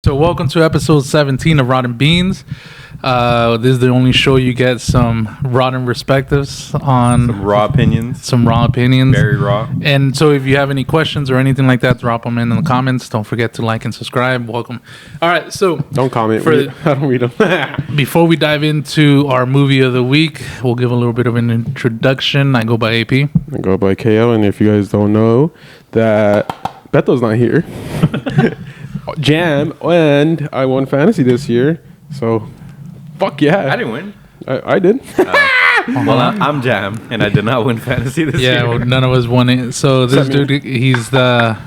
So welcome to episode 17 of Rotten Beans. This is the only show you get some rotten perspectives on some raw opinions. Very raw. And so if you have any questions or anything like that, drop them in the comments. Don't forget to like and subscribe. Welcome. All right, so don't comment. I don't read them. Before we dive into our movie of the week, we'll give a little bit of an introduction. I go by AP. I go by KO, and if you guys don't know, that Beto's not here. Jam, and I won fantasy this year, so fuck yeah. I didn't win. I did. Well, I'm Jam, and I did not win fantasy this year. Yeah, well, none of us won it. So this dude, he's the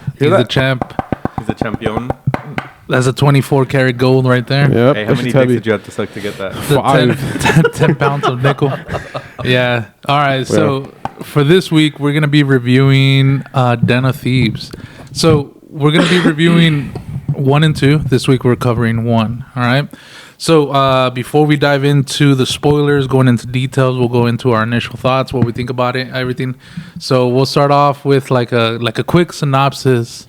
champ. He's the champion. That's a 24 karat gold right there. Yep. Hey, how many dicks did you have to suck to get that? 10 pounds of nickel. Yeah. All right. So for this week, we're gonna be reviewing Den of Thieves. So we're gonna be reviewing 1 and 2. This week we're covering 1. All right. So before we dive into the spoilers, going into details, we'll go into our initial thoughts, what we think about it, everything. So we'll start off with like a quick synopsis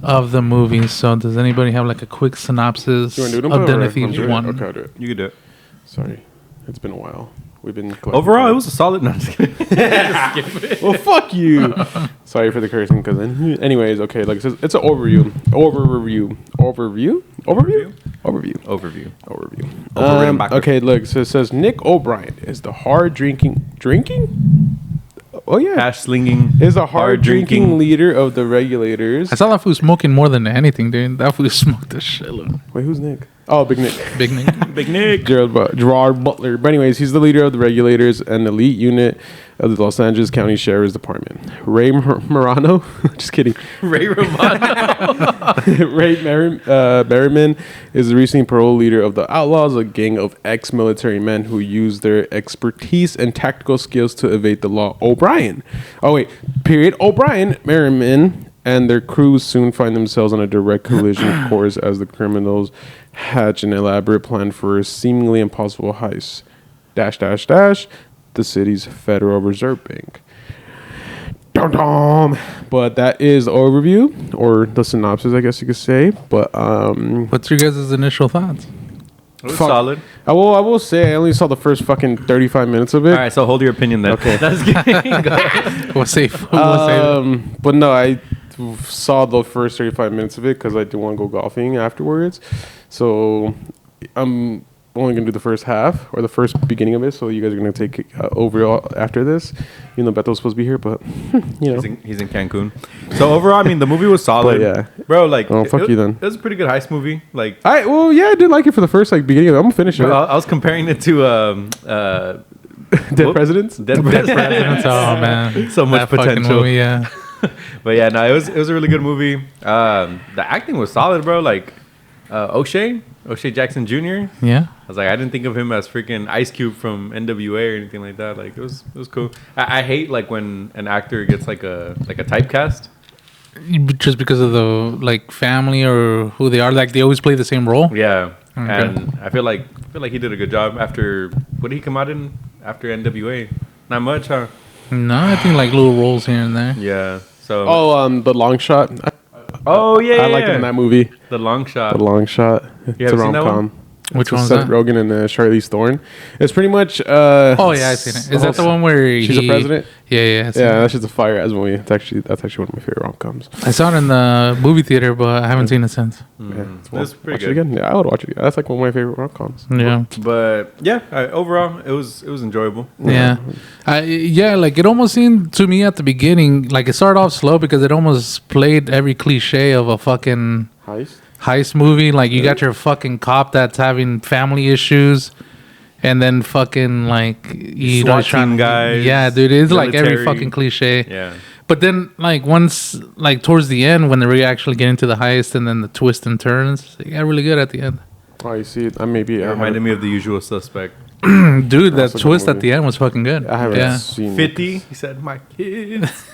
of the movie. So does anybody have like a quick synopsis of Den of Thieves 1? Okay, I'll do it. You can do it. Sorry, it's been a while. We've been overall. It was a solid. No, just kidding. Well, fuck you. Sorry for the cursing, cousin. Anyways, okay, like it says, it's an overview. Okay, look. So it says Nick O'Brien is the hard drinking. Oh yeah, hash slinging is a hard drinking leader of the regulators. I saw that fool smoking more than anything, dude. That fool smoked a shitload. Wait, who's Nick? Oh, Big Nick. Big Nick. Big Nick. Gerard Butler. But anyways, he's the leader of the regulators and elite unit of the Los Angeles County Sheriff's Department. Ray Morano. Just kidding. Ray Romano. Ray Merriman is the recent parole leader of the Outlaws, a gang of ex-military men who use their expertise and tactical skills to evade the law. O'Brien, Merriman, and their crews soon find themselves on a direct collision course as the criminals hatch an elaborate plan for a seemingly impossible heist. The city's Federal Reserve Bank. Dum-dum. But that is the overview, or the synopsis, I guess you could say. But what's your guys' initial thoughts? It was solid. I will say I only saw the first fucking 35 minutes of it. All right, so hold your opinion then. Okay. That's good. We'll save. But no, I saw the first 35 minutes of it because I do want to go golfing afterwards. So I'm only going to do the first half or the first beginning of it. So you guys are going to take overall after this. You know, Beto's supposed to be here, but you know. He's in Cancun. So overall, I mean, the movie was solid. Yeah. Bro, like, fuck you then. It was a pretty good heist movie. Like, I did like it for the first beginning of it. I'm going to finish it. I was comparing it to Dead Presidents? Dead Presidents. Oh, man. So much that potential. Movie, yeah. But yeah, no, it was a really good movie. The acting was solid, bro. Like O'Shea Jackson Jr. Yeah. I was like, I didn't think of him as freaking Ice Cube from NWA or anything like that. Like it was cool. I hate like when an actor gets like a typecast. Just because of the like family or who they are, like they always play the same role. Yeah. Okay. And I feel like he did a good job after what did he come out in after NWA? Not much, huh? No, I think like little roles here and there. Yeah. So the Long Shot. I liked him in that movie. The Long Shot. It's a rom-com. Which one's Seth that? Rogen and Charlize Theron. It's pretty much. Oh yeah, I've seen it. Is that the one where she's a president? Yeah. That's just a fire ass movie. That's actually one of my favorite rom-coms. I saw it in the movie theater, but I haven't seen it since. Yeah, it's pretty good. It again? Yeah, I would watch it again. That's like one of my favorite rom-coms. Yeah. But yeah, overall it was enjoyable. Yeah. Like it almost seemed to me at the beginning like it started off slow because it almost played every cliche of a fucking heist movie. Like you got your fucking cop that's having family issues, and then fucking like you know trying guys. Yeah, dude, it's military. like every fucking cliche. Yeah. But then like once like towards the end when they actually get into the heist and then the twists and turns, they got really good at the end. Oh, you see, maybe it reminded me of The Usual Suspect. Dude, that twist at the end was fucking good. I haven't seen 50. He said, "My kids."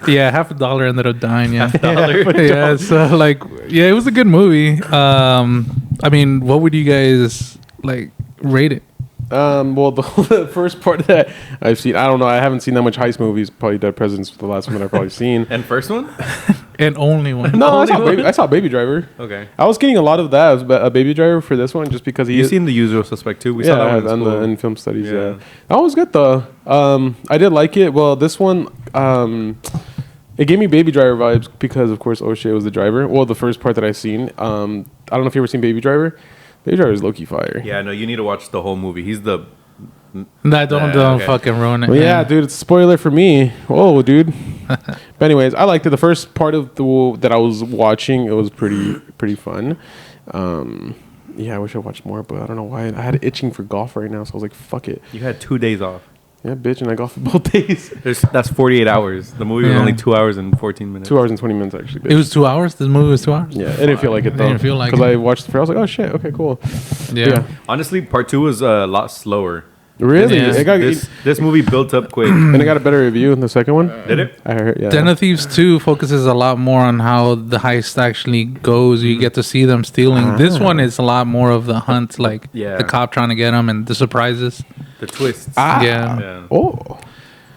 Yeah, $50 ended up dying. Yeah, $50. Yeah. So like, yeah, it was a good movie. I mean, what would you guys like rate it? Well, the first part that I've seen, I don't know, I haven't seen that much heist movies. Probably Dead Presidents was the last one I've probably seen. And first one? and only one. No, I saw Baby Driver. Okay. I was getting a lot of that as a Baby Driver for this one, just because You've seen The Usual Suspect too? We saw that one in school. in film studies. Yeah. Yeah, that one was good though. I did like it. Well, this one, it gave me Baby Driver vibes because, of course, O'Shea was the driver. Well, the first part that I seen. I don't know if you ever seen Baby Driver. Baby Driver is low key fire. Yeah, no, you need to watch the whole movie. He's the... Nah, don't okay. fucking ruin it. Well, yeah, dude, it's a spoiler for me. Oh, dude. But anyways, I liked it. The first part of that I was watching, it was pretty fun. Yeah, I wish I watched more, but I don't know why. I had itching for golf right now, so I was like, fuck it. You had 2 days off. Yeah, bitch, and I golfed both days. That's 48 hours. The movie was Yeah. only 2 hours and 14 minutes. 2 hours and 20 minutes, actually. Bitch. It was 2 hours. This movie was 2 hours. Yeah, I didn't feel like it though. Didn't feel like because it. I watched the first. I was like, oh shit, okay, cool. Yeah. Honestly, part 2 was a lot slower. Really? Yeah. This movie built up quick. and it got a better review than the second one. Did it? I heard. Yeah. Den of Thieves 2 focuses a lot more on how the heist actually goes. You get to see them stealing. This one is a lot more of the hunt, like Yeah. the cop trying to get them and the surprises. The twists. Yeah. Yeah. Oh.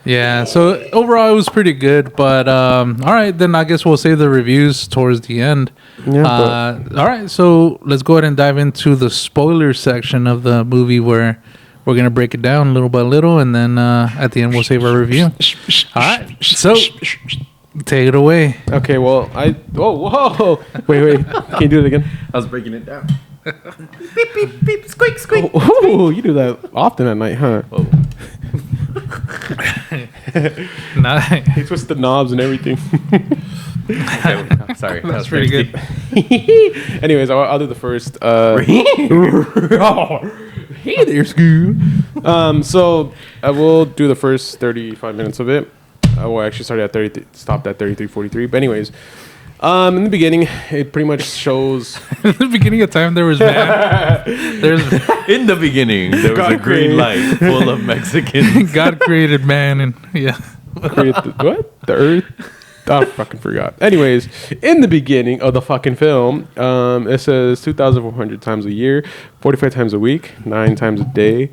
Yeah, so overall it was pretty good, but all right, then I guess we'll save the reviews towards the end. Yeah. All right, so let's go ahead and dive into the spoiler section of the movie where we're going to break it down little by little, and then at the end we'll save our review. All right, so take it away. Okay. Well, whoa. Wait. Can you do it again? I was breaking it down. Beep, beep, beep. Squeak, squeak. Oh, you do that often at night, huh? Oh. Nice. He twists the knobs and everything. Okay, sorry. That's pretty good. Anyways, I'll do the first. Hey there, Scoo. So I will do the first 35 minutes of it. I will actually start at 30, stopped at 33:43. But anyways, in the beginning, it pretty much shows. In the beginning of time, there was man. There's In the beginning, there was God a green created- light full of Mexicans. God created man, and yeah. Created what? The Earth? I fucking forgot. Anyways, in the beginning of the fucking film, it says 2,400 times a year, 45 times a week, 9 times a day.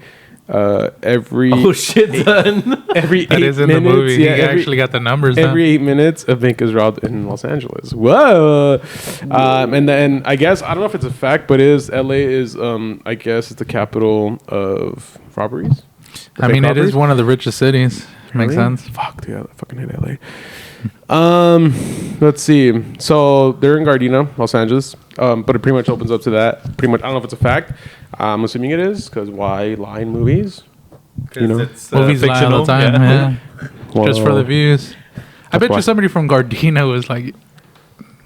Every Oh shit, son. every That 8 is in minutes, the movie. yeah, he every, actually got the numbers down. every 8 minutes, a bank is robbed in Los Angeles. Whoa! And then I guess I don't know if it's a fact, but LA is I guess it's the capital of robberies. I mean, it is one of the richest cities. Makes Really? sense. Fuck, dude, I fucking hate LA. Let's see. So they're in Gardena, Los Angeles. But it pretty much opens up to that. Pretty much, I don't know if it's a fact. I'm assuming it is, because why lie in movies? You know, It's, Movies lie all the time. Yeah. Just for Well, the views. I bet why. you somebody from Gardena was like,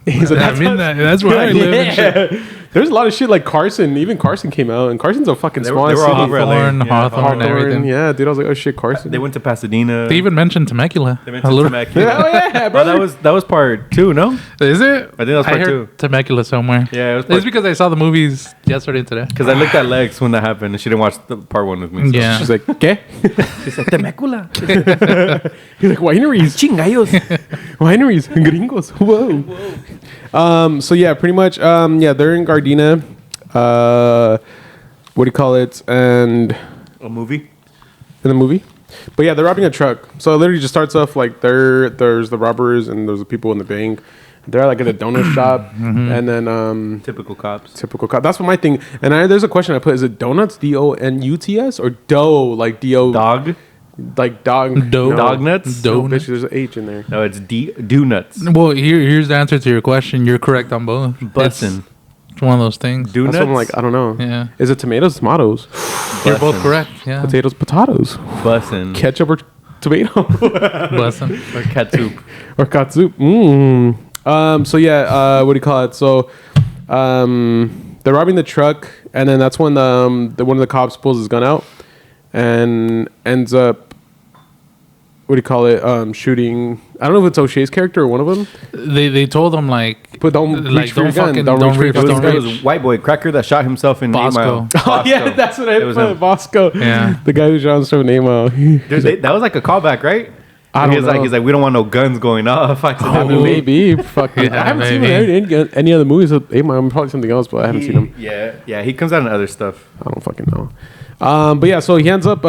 He's like, I mean, that's where I live. And shit. yeah. There's a lot of shit like Carson. Even Carson came out, and Carson's a fucking They small were all city. over LA. Hawthorne, Yeah, Hawthorne, and everything. Yeah, dude, I was like, oh shit, Carson. They went to Pasadena. They even mentioned Temecula. They went A to little- Temecula. Oh yeah, Oh, bro. that was part 2, no? Is it? I think that was part heard 2. Temecula somewhere. Yeah, it was It's part because I saw the movies yesterday and today. because I looked at Lex when that happened, and she didn't watch the part 1 with me. So. Yeah. She's like, ¿qué? She said Temecula. He's like, wineries, Chingayos. wineries, gringos. Whoa. So yeah, pretty much. Yeah, they're in Gardena. What do you call it? And A movie. in the movie. But yeah, they're robbing a truck. So it literally just starts off like there's the robbers and there's the people in the bank. They're like at a donut shop, and then Typical cops. typical cop. That's what my thing. And there's a question I put: is it donuts, DONUTS, or dough, like DO, Dog. like dog, Dough. Dog nuts? No, Donut. bitch, there's an H in there. No, it's do nuts. Well, here's the answer to your question. You're correct on both. Bussin'. It's one of those things. Do That's nuts. what I'm like. I don't know. Yeah. Is it tomatoes, tomatoes, You're both Bussin'. correct. Yeah. potatoes, potatoes, Bussin'. ketchup or tomato, Bussin'. Or cat soup. or katsu? So yeah, what do you call it? So, they're robbing the truck, and then that's when one of the cops pulls his gun out, and ends up. What do you call it? Shooting. I don't know if it's O'Shea's character or one of them. They told him like, But don't Like, reach for your don't gun. fucking- Don't don't reach for your reach- It gun. was, it was White Boy Cracker that shot himself in 8 Bosco. Mile. Oh yeah, that's what I It was him. put. Bosco. Yeah. The guy who shot himself in Amo. That was like a callback, right? I And don't know. he's like, we don't want no guns going off. Oh, Accidentally. maybe. Fuck. Yeah, I haven't seen maybe. any other movies with Amo. Probably something else, but I haven't seen them. Yeah, he comes out in other stuff. I don't fucking know. But yeah, so he ends up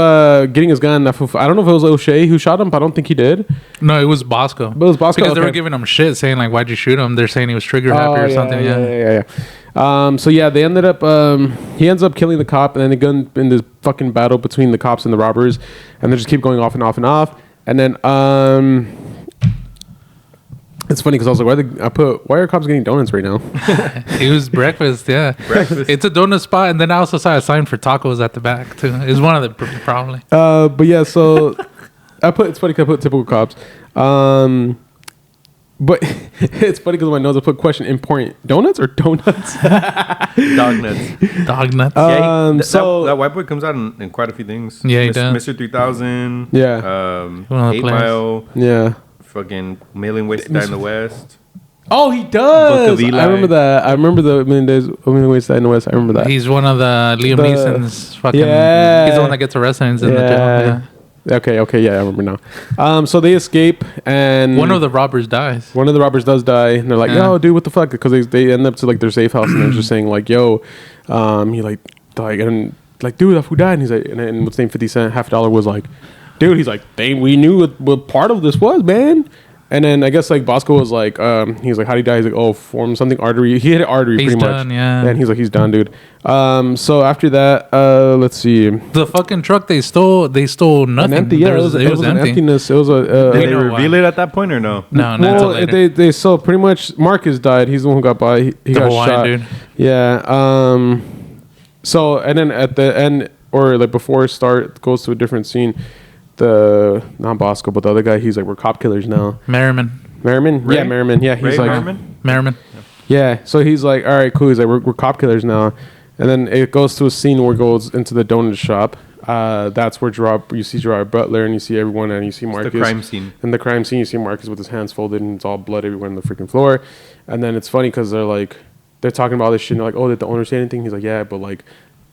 getting his gun. I don't know if it was O'Shea who shot him, but I don't think he did. No, it was Bosco. But it was Bosco, because they were okay. giving him shit, saying like, "Why'd you shoot him?" They're saying he was trigger happy or something. Yeah. So yeah, they ended up. He ends up killing the cop, and then they go in this fucking battle between the cops and the robbers, and they just keep going off and off and off. And then it's funny because I was like, why are cops getting donuts right now? It was breakfast. Yeah, Breakfast. It's a donut spot, and then I also saw a sign for tacos at the back too. It's one of the probably. But yeah, so it's funny because I put typical cops. But it's funny because on my notes I put question important: donuts or donuts? Dog nuts. Dog nuts. Yeah, so that white boy comes out in quite a few things. Yeah, he does. Mr. 3000. Yeah. One of the 8 players. Mile. Yeah. Fucking Million Ways to Die in the West. Oh, he does. Book of Eli. I remember that. I remember the Million Ways to Die in the West. I remember that. He's one of the Liam Neeson's fucking. Yeah. He's the one that gets arrested and is in the jail. Yeah. Okay, yeah, I remember now. So they escape, and One of the robbers dies. one of the robbers does die, and they're like, Yeah. "Yo, dude, what the fuck?" Because they end up to like their safe house, and they're just saying like, "Yo," he like, and like, dude, that fool died, and he's like, and what's name 50 Cent, $50 was like, dude, he's like, we knew what part of this was, man. And then I guess like Bosco was like, he's like, how do you die? He's like, oh, form something artery. He hit an artery He's pretty done, much. yeah. And he's like, he's done, dude. So after that, let's see. The fucking truck they stole nothing. An empty, yeah, it was an empty. emptiness. It was a. Did We they know reveal why. it at that point or no? No, not until Well, later. they so pretty much Marcus died. He's the one who got by. He The got Hawaiian shot. dude. Yeah. So and then at the end or like before it goes to a different scene. Not Bosco, but the other guy. He's like, we're cop killers now. Merriman. Merriman? Ray? Yeah, Merriman. Yeah, he's Ray like, Merriman? yeah. So he's like, all right, cool. He's like, we're cop killers now. And then it goes to a scene where it goes into the donut shop. That's where you see Gerard Butler and you see everyone and you see Marcus. The crime scene. In the crime scene, you see Marcus with his hands folded and it's all blood everywhere on the freaking floor. And then it's funny because they're talking about all this shit. And they're like, oh, did the owner say anything? He's like, yeah, but like,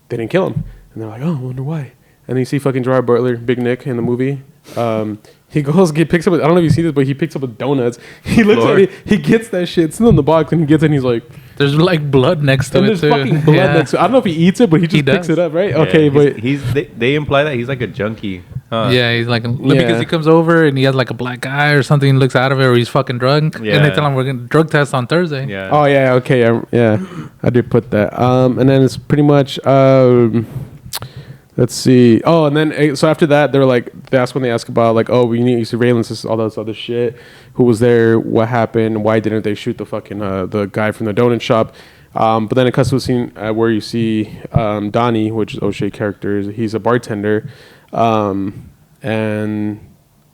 they didn't kill him. And they're like, oh, I wonder why. And then you see fucking Gerard Butler, Big Nick in the movie. He picks up, I don't know if you see this, but he picks up a donuts. He looks at it, he gets that shit, it's in the box, and he gets it and he's like, There's like blood next to and it there's too. fucking blood Yeah. next to it. I don't know if he eats it, but he just picks does. it up, right? Yeah, Okay, but they imply that he's like a junkie. Huh? Yeah, he's like Yeah. because he comes over and he has like a black guy or something. And looks out of it, or he's fucking drunk. And Yeah. they tell him we're gonna drug test on Thursday. Yeah. oh yeah, okay, I did put that. And then it's pretty much let's see. Oh, and then so after that, that's when they ask about like, oh, we need surveillance, all this other shit. Who was there? What happened? Why didn't they shoot the fucking the guy from the donut shop? But then it cuts to a scene where you see Donnie, which is O'Shea character. He's a bartender, and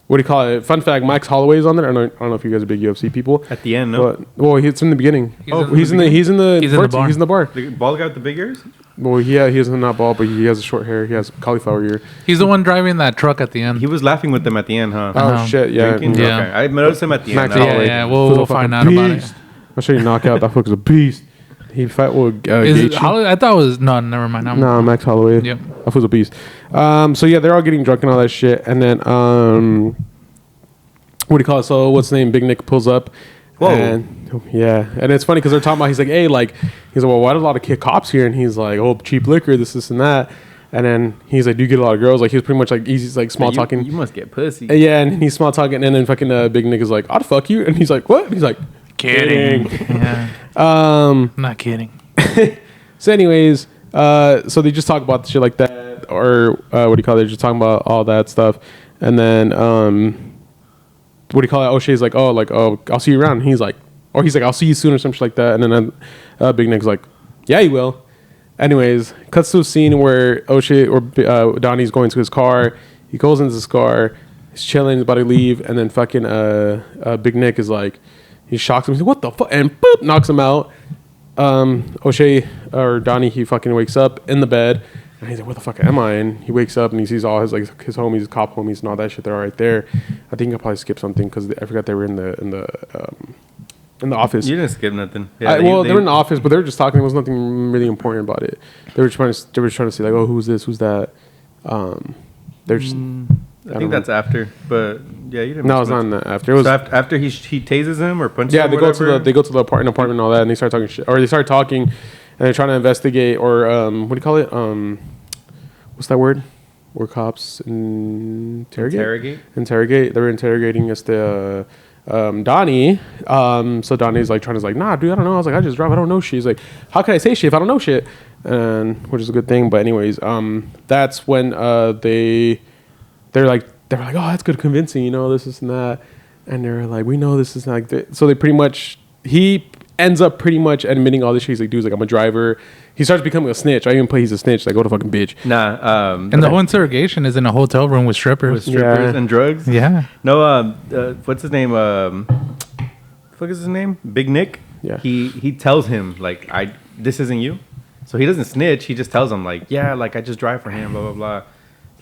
what do you call it? Fun fact: Max Holloway's on there. I don't know if you guys are big UFC people. At the end, no? But, well, it's in the beginning. He's in the He's in the bar. He's in the bar. The bald guy with the big ears? Well, yeah, he has not bald, but he has short hair. He has cauliflower ear. He's the one driving that truck at the end. He was laughing with them at the end, huh? Oh shit, yeah. Drinking? Yeah. Okay. I noticed him at the Max end. now. Holloway. yeah, Fool's a we'll find fucking out about it. beast. I'll show you knockout. That fuck is a beast. He fight with Is it Gaethje. Holloway? I thought it was no. Never mind. No, Max Holloway. Yep. That was a beast. So yeah, they're all getting drunk and all that shit, and then what do you call it? So what's the name? Big Nick pulls up. Whoa. And, yeah, and it's funny because they're talking about. He's like, hey, like, he's like, well, why do a lot of cops here? And he's like, oh, cheap liquor, this, and that. And then he's like, do you get a lot of girls? Like, he was pretty much like easy, like small talking. You must get pussy. Yeah, and he's small talking, and then fucking Big Nick is like, I'd fuck you, and he's like, what? And he's like, kidding. Yeah. Not kidding. So, anyways, so they just talk about shit like that, or what do you call it? They're just talking about all that stuff, and then what do you call it? O'Shea's like, oh, I'll see you around. And he's like, I'll see you soon or some shit like that. And then Big Nick's like, yeah, you will. Anyways, cuts to a scene where O'Shea or Donnie's going to his car. He goes into his car. He's chilling. He's about to leave. And then fucking Big Nick is like, he shocks him. He's like, what the fuck? And boop, knocks him out. O'Shea or Donnie, he fucking wakes up in the bed. And he's like, what the fuck am I? And he wakes up and he sees all his homies, his cop homies and all that shit. They're all right there. I think I probably skipped something because I forgot they were in the office. You didn't skip nothing. They were in the office, but they were just talking. There was nothing really important about it. They were trying to say like, oh, who's this? Who's that? They're just. I think that's after, but yeah, you didn't. No, it's not in that after. It was so after he tases him or punches yeah. him. They go to the apartment and all that, and they start talking shit, or they start talking, and they're trying to investigate, or what do you call it? what's that word? Where cops interrogate. They're interrogating Donnie. So Donnie's like trying to like, nah, dude, I don't know. I was like, I just drive. I don't know shit. He's like, how can I say shit if I don't know shit? And which is a good thing. But anyways, that's when they're like, oh, that's good convincing, this and that. And they're like, we know this is not like that. So he ends up pretty much admitting all this shit. He's like, dude's like, I'm a driver. He starts becoming a snitch. I even play he's a snitch. Like, go to fucking bitch. Nah. And the whole interrogation is in a hotel room with strippers. And drugs. Yeah. No. What's his name? What is his name? Big Nick. Yeah. He tells him like, this isn't you. So he doesn't snitch. He just tells him like, yeah, like I just drive for him. Blah blah blah.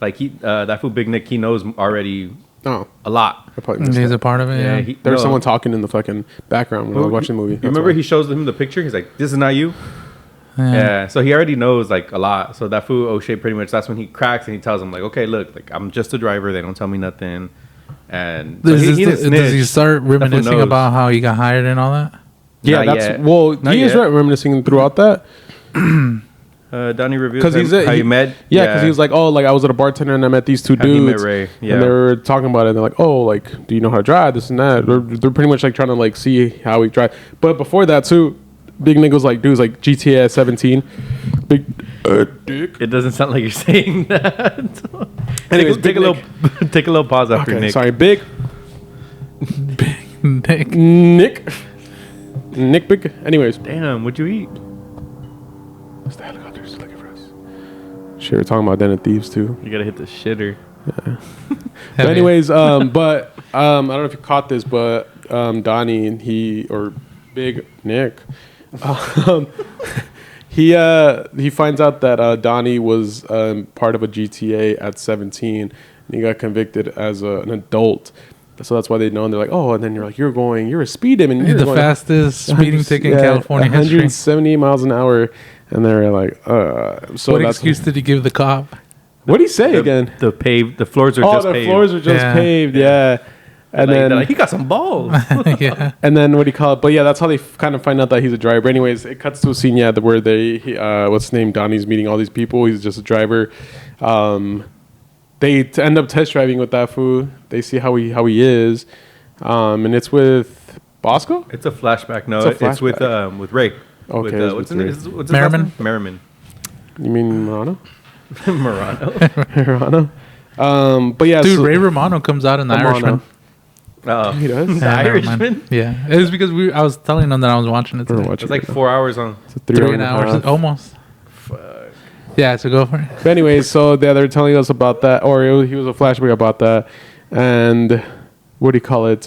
Like that fool Big Nick. He knows already. Oh, a lot. He's a part of it. Yeah. There was someone talking in the fucking background when I was watching the movie. You remember he shows him the picture? He's like, "This is not you." Yeah. So he already knows like a lot. So that fool O'Shea pretty much. That's when he cracks and he tells him like, "Okay, look, like I'm just a driver. They don't tell me nothing." And does he start reminiscing about how he got hired and all that? Yeah, he is reminiscing throughout that. Donnie reveals how you met. Yeah, because he was like, oh, like I was at a bartender and I met these two dudes. He met Ray. Yeah. And they were talking about it. And they're like, oh, like, do you know how to drive? This and that. They're pretty much like trying to like see how he drive. But before that too, Big Nick was like, dude's like GTA at 17. Big dick. It doesn't sound like you're saying that. Anyways, take a little pause after Nick. Sorry, Big Nick. Big. Anyways. Damn, what'd you eat? What's the helicopter's looking for us? Shit, we're talking about Den of Thieves too. You gotta hit the shitter. Yeah. But anyways, I don't know if you caught this, but Donnie or Big Nick, he finds out that Donnie was part of a GTA at 17, and he got convicted as an adult. So that's why they know, and they're like, oh, and then you're like, you're a speed demon. You're the fastest speeding ticket in California 170 miles an hour. And they're like, so what excuse did he give the cop? What did he say again? The floors are just paved. The floors are just paved, yeah. And then he got some balls. Yeah. And then what do you call it? But yeah, that's how they kind of find out that he's a driver. Anyways, it cuts to a scene, where what's his name? Donnie's meeting all these people. He's just a driver. They end up test driving with that fool. They see how he is. And it's with Bosco? It's a flashback. No, it's with Ray. Okay. What's his Merriman? Merriman. You mean Morano? Morano. But yeah, dude, Ray Romano comes out in The Irishman. Oh, he does. The Irishman. Yeah, it was because I was telling them that I was watching it today. It's like 4 hours on. It's 3 hours almost. Fuck. Yeah, so go for it. But anyways, so they're telling us about that, or he was a flashback about that, and what do you call it?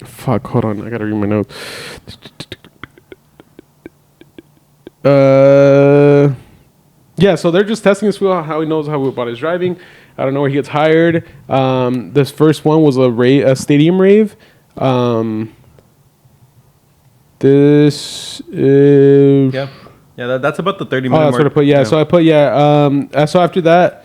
Fuck, hold on, I gotta read my notes. Yeah, so they're just testing this fool, how he knows about his driving. I don't know where he gets hired. This first one was a stadium rave. This is... Yeah, that's about the 30-minute mark. That's what I put, yeah. So I put, so after that...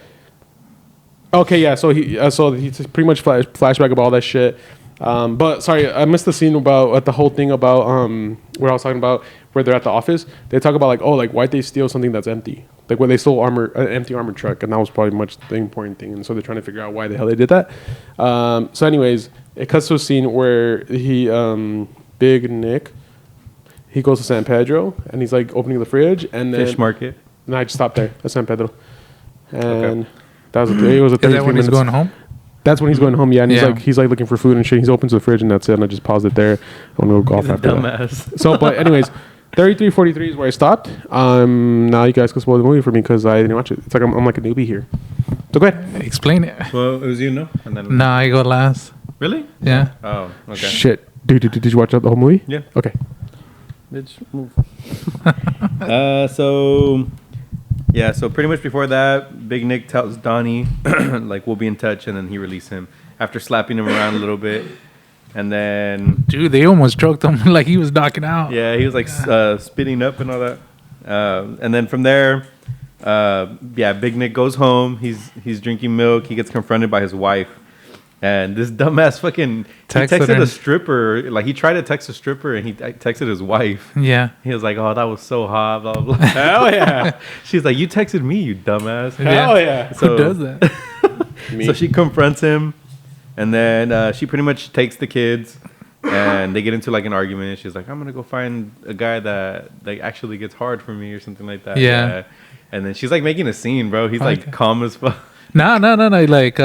Okay, yeah, so he's pretty much flashback about all that shit. But sorry, I missed the scene about the whole thing about where I was talking about where they're at the office. They talk about like, oh, like why'd they steal something that's empty? Like when they stole an empty armored truck, and that was probably much the important thing. And so they're trying to figure out why the hell they did that. So anyways, it cuts to a scene where Big Nick, he goes to San Pedro and he's like opening the fridge and then fish market. And I just stopped there at San Pedro, and that was it was a 33 Is that when he's going home? That's when he's going home, yeah. And he's like looking for food and shit. He opens the fridge and that's it. And I just paused it there. I want to go golf after that. So, but anyways, 33:43 is where I stopped. Now you guys can spoil the movie for me because I didn't watch it. It's like I'm like a newbie here. So go ahead. Explain it. Well, it was you, no? And then I go last. Really? Yeah. Oh, okay. Shit. Dude, did you watch the whole movie? Yeah. Okay. Bitch, move. So pretty much before that, Big Nick tells Donnie, like, we'll be in touch, and then he released him after slapping him around a little bit. And then... Dude, they almost choked him like he was knocking out. Yeah, he was, like, spitting up and all that. And then from there, Big Nick goes home. He's drinking milk. He gets confronted by his wife. And this dumbass fucking Texted texted her. a stripper. Like, he tried to text a stripper, and he texted his wife. Yeah. He was like, "Oh, that was so hot." Blah blah. blah. Hell yeah. She's like, "You texted me, you dumbass." Hell yeah. Who does that? Me. So she confronts him, and then she pretty much takes the kids, and they get into like an argument. She's like, "I'm gonna go find a guy that like actually gets hard for me or something like that." Yeah. And then she's like making a scene, bro. He's like Okay. calm as fuck. No. Like,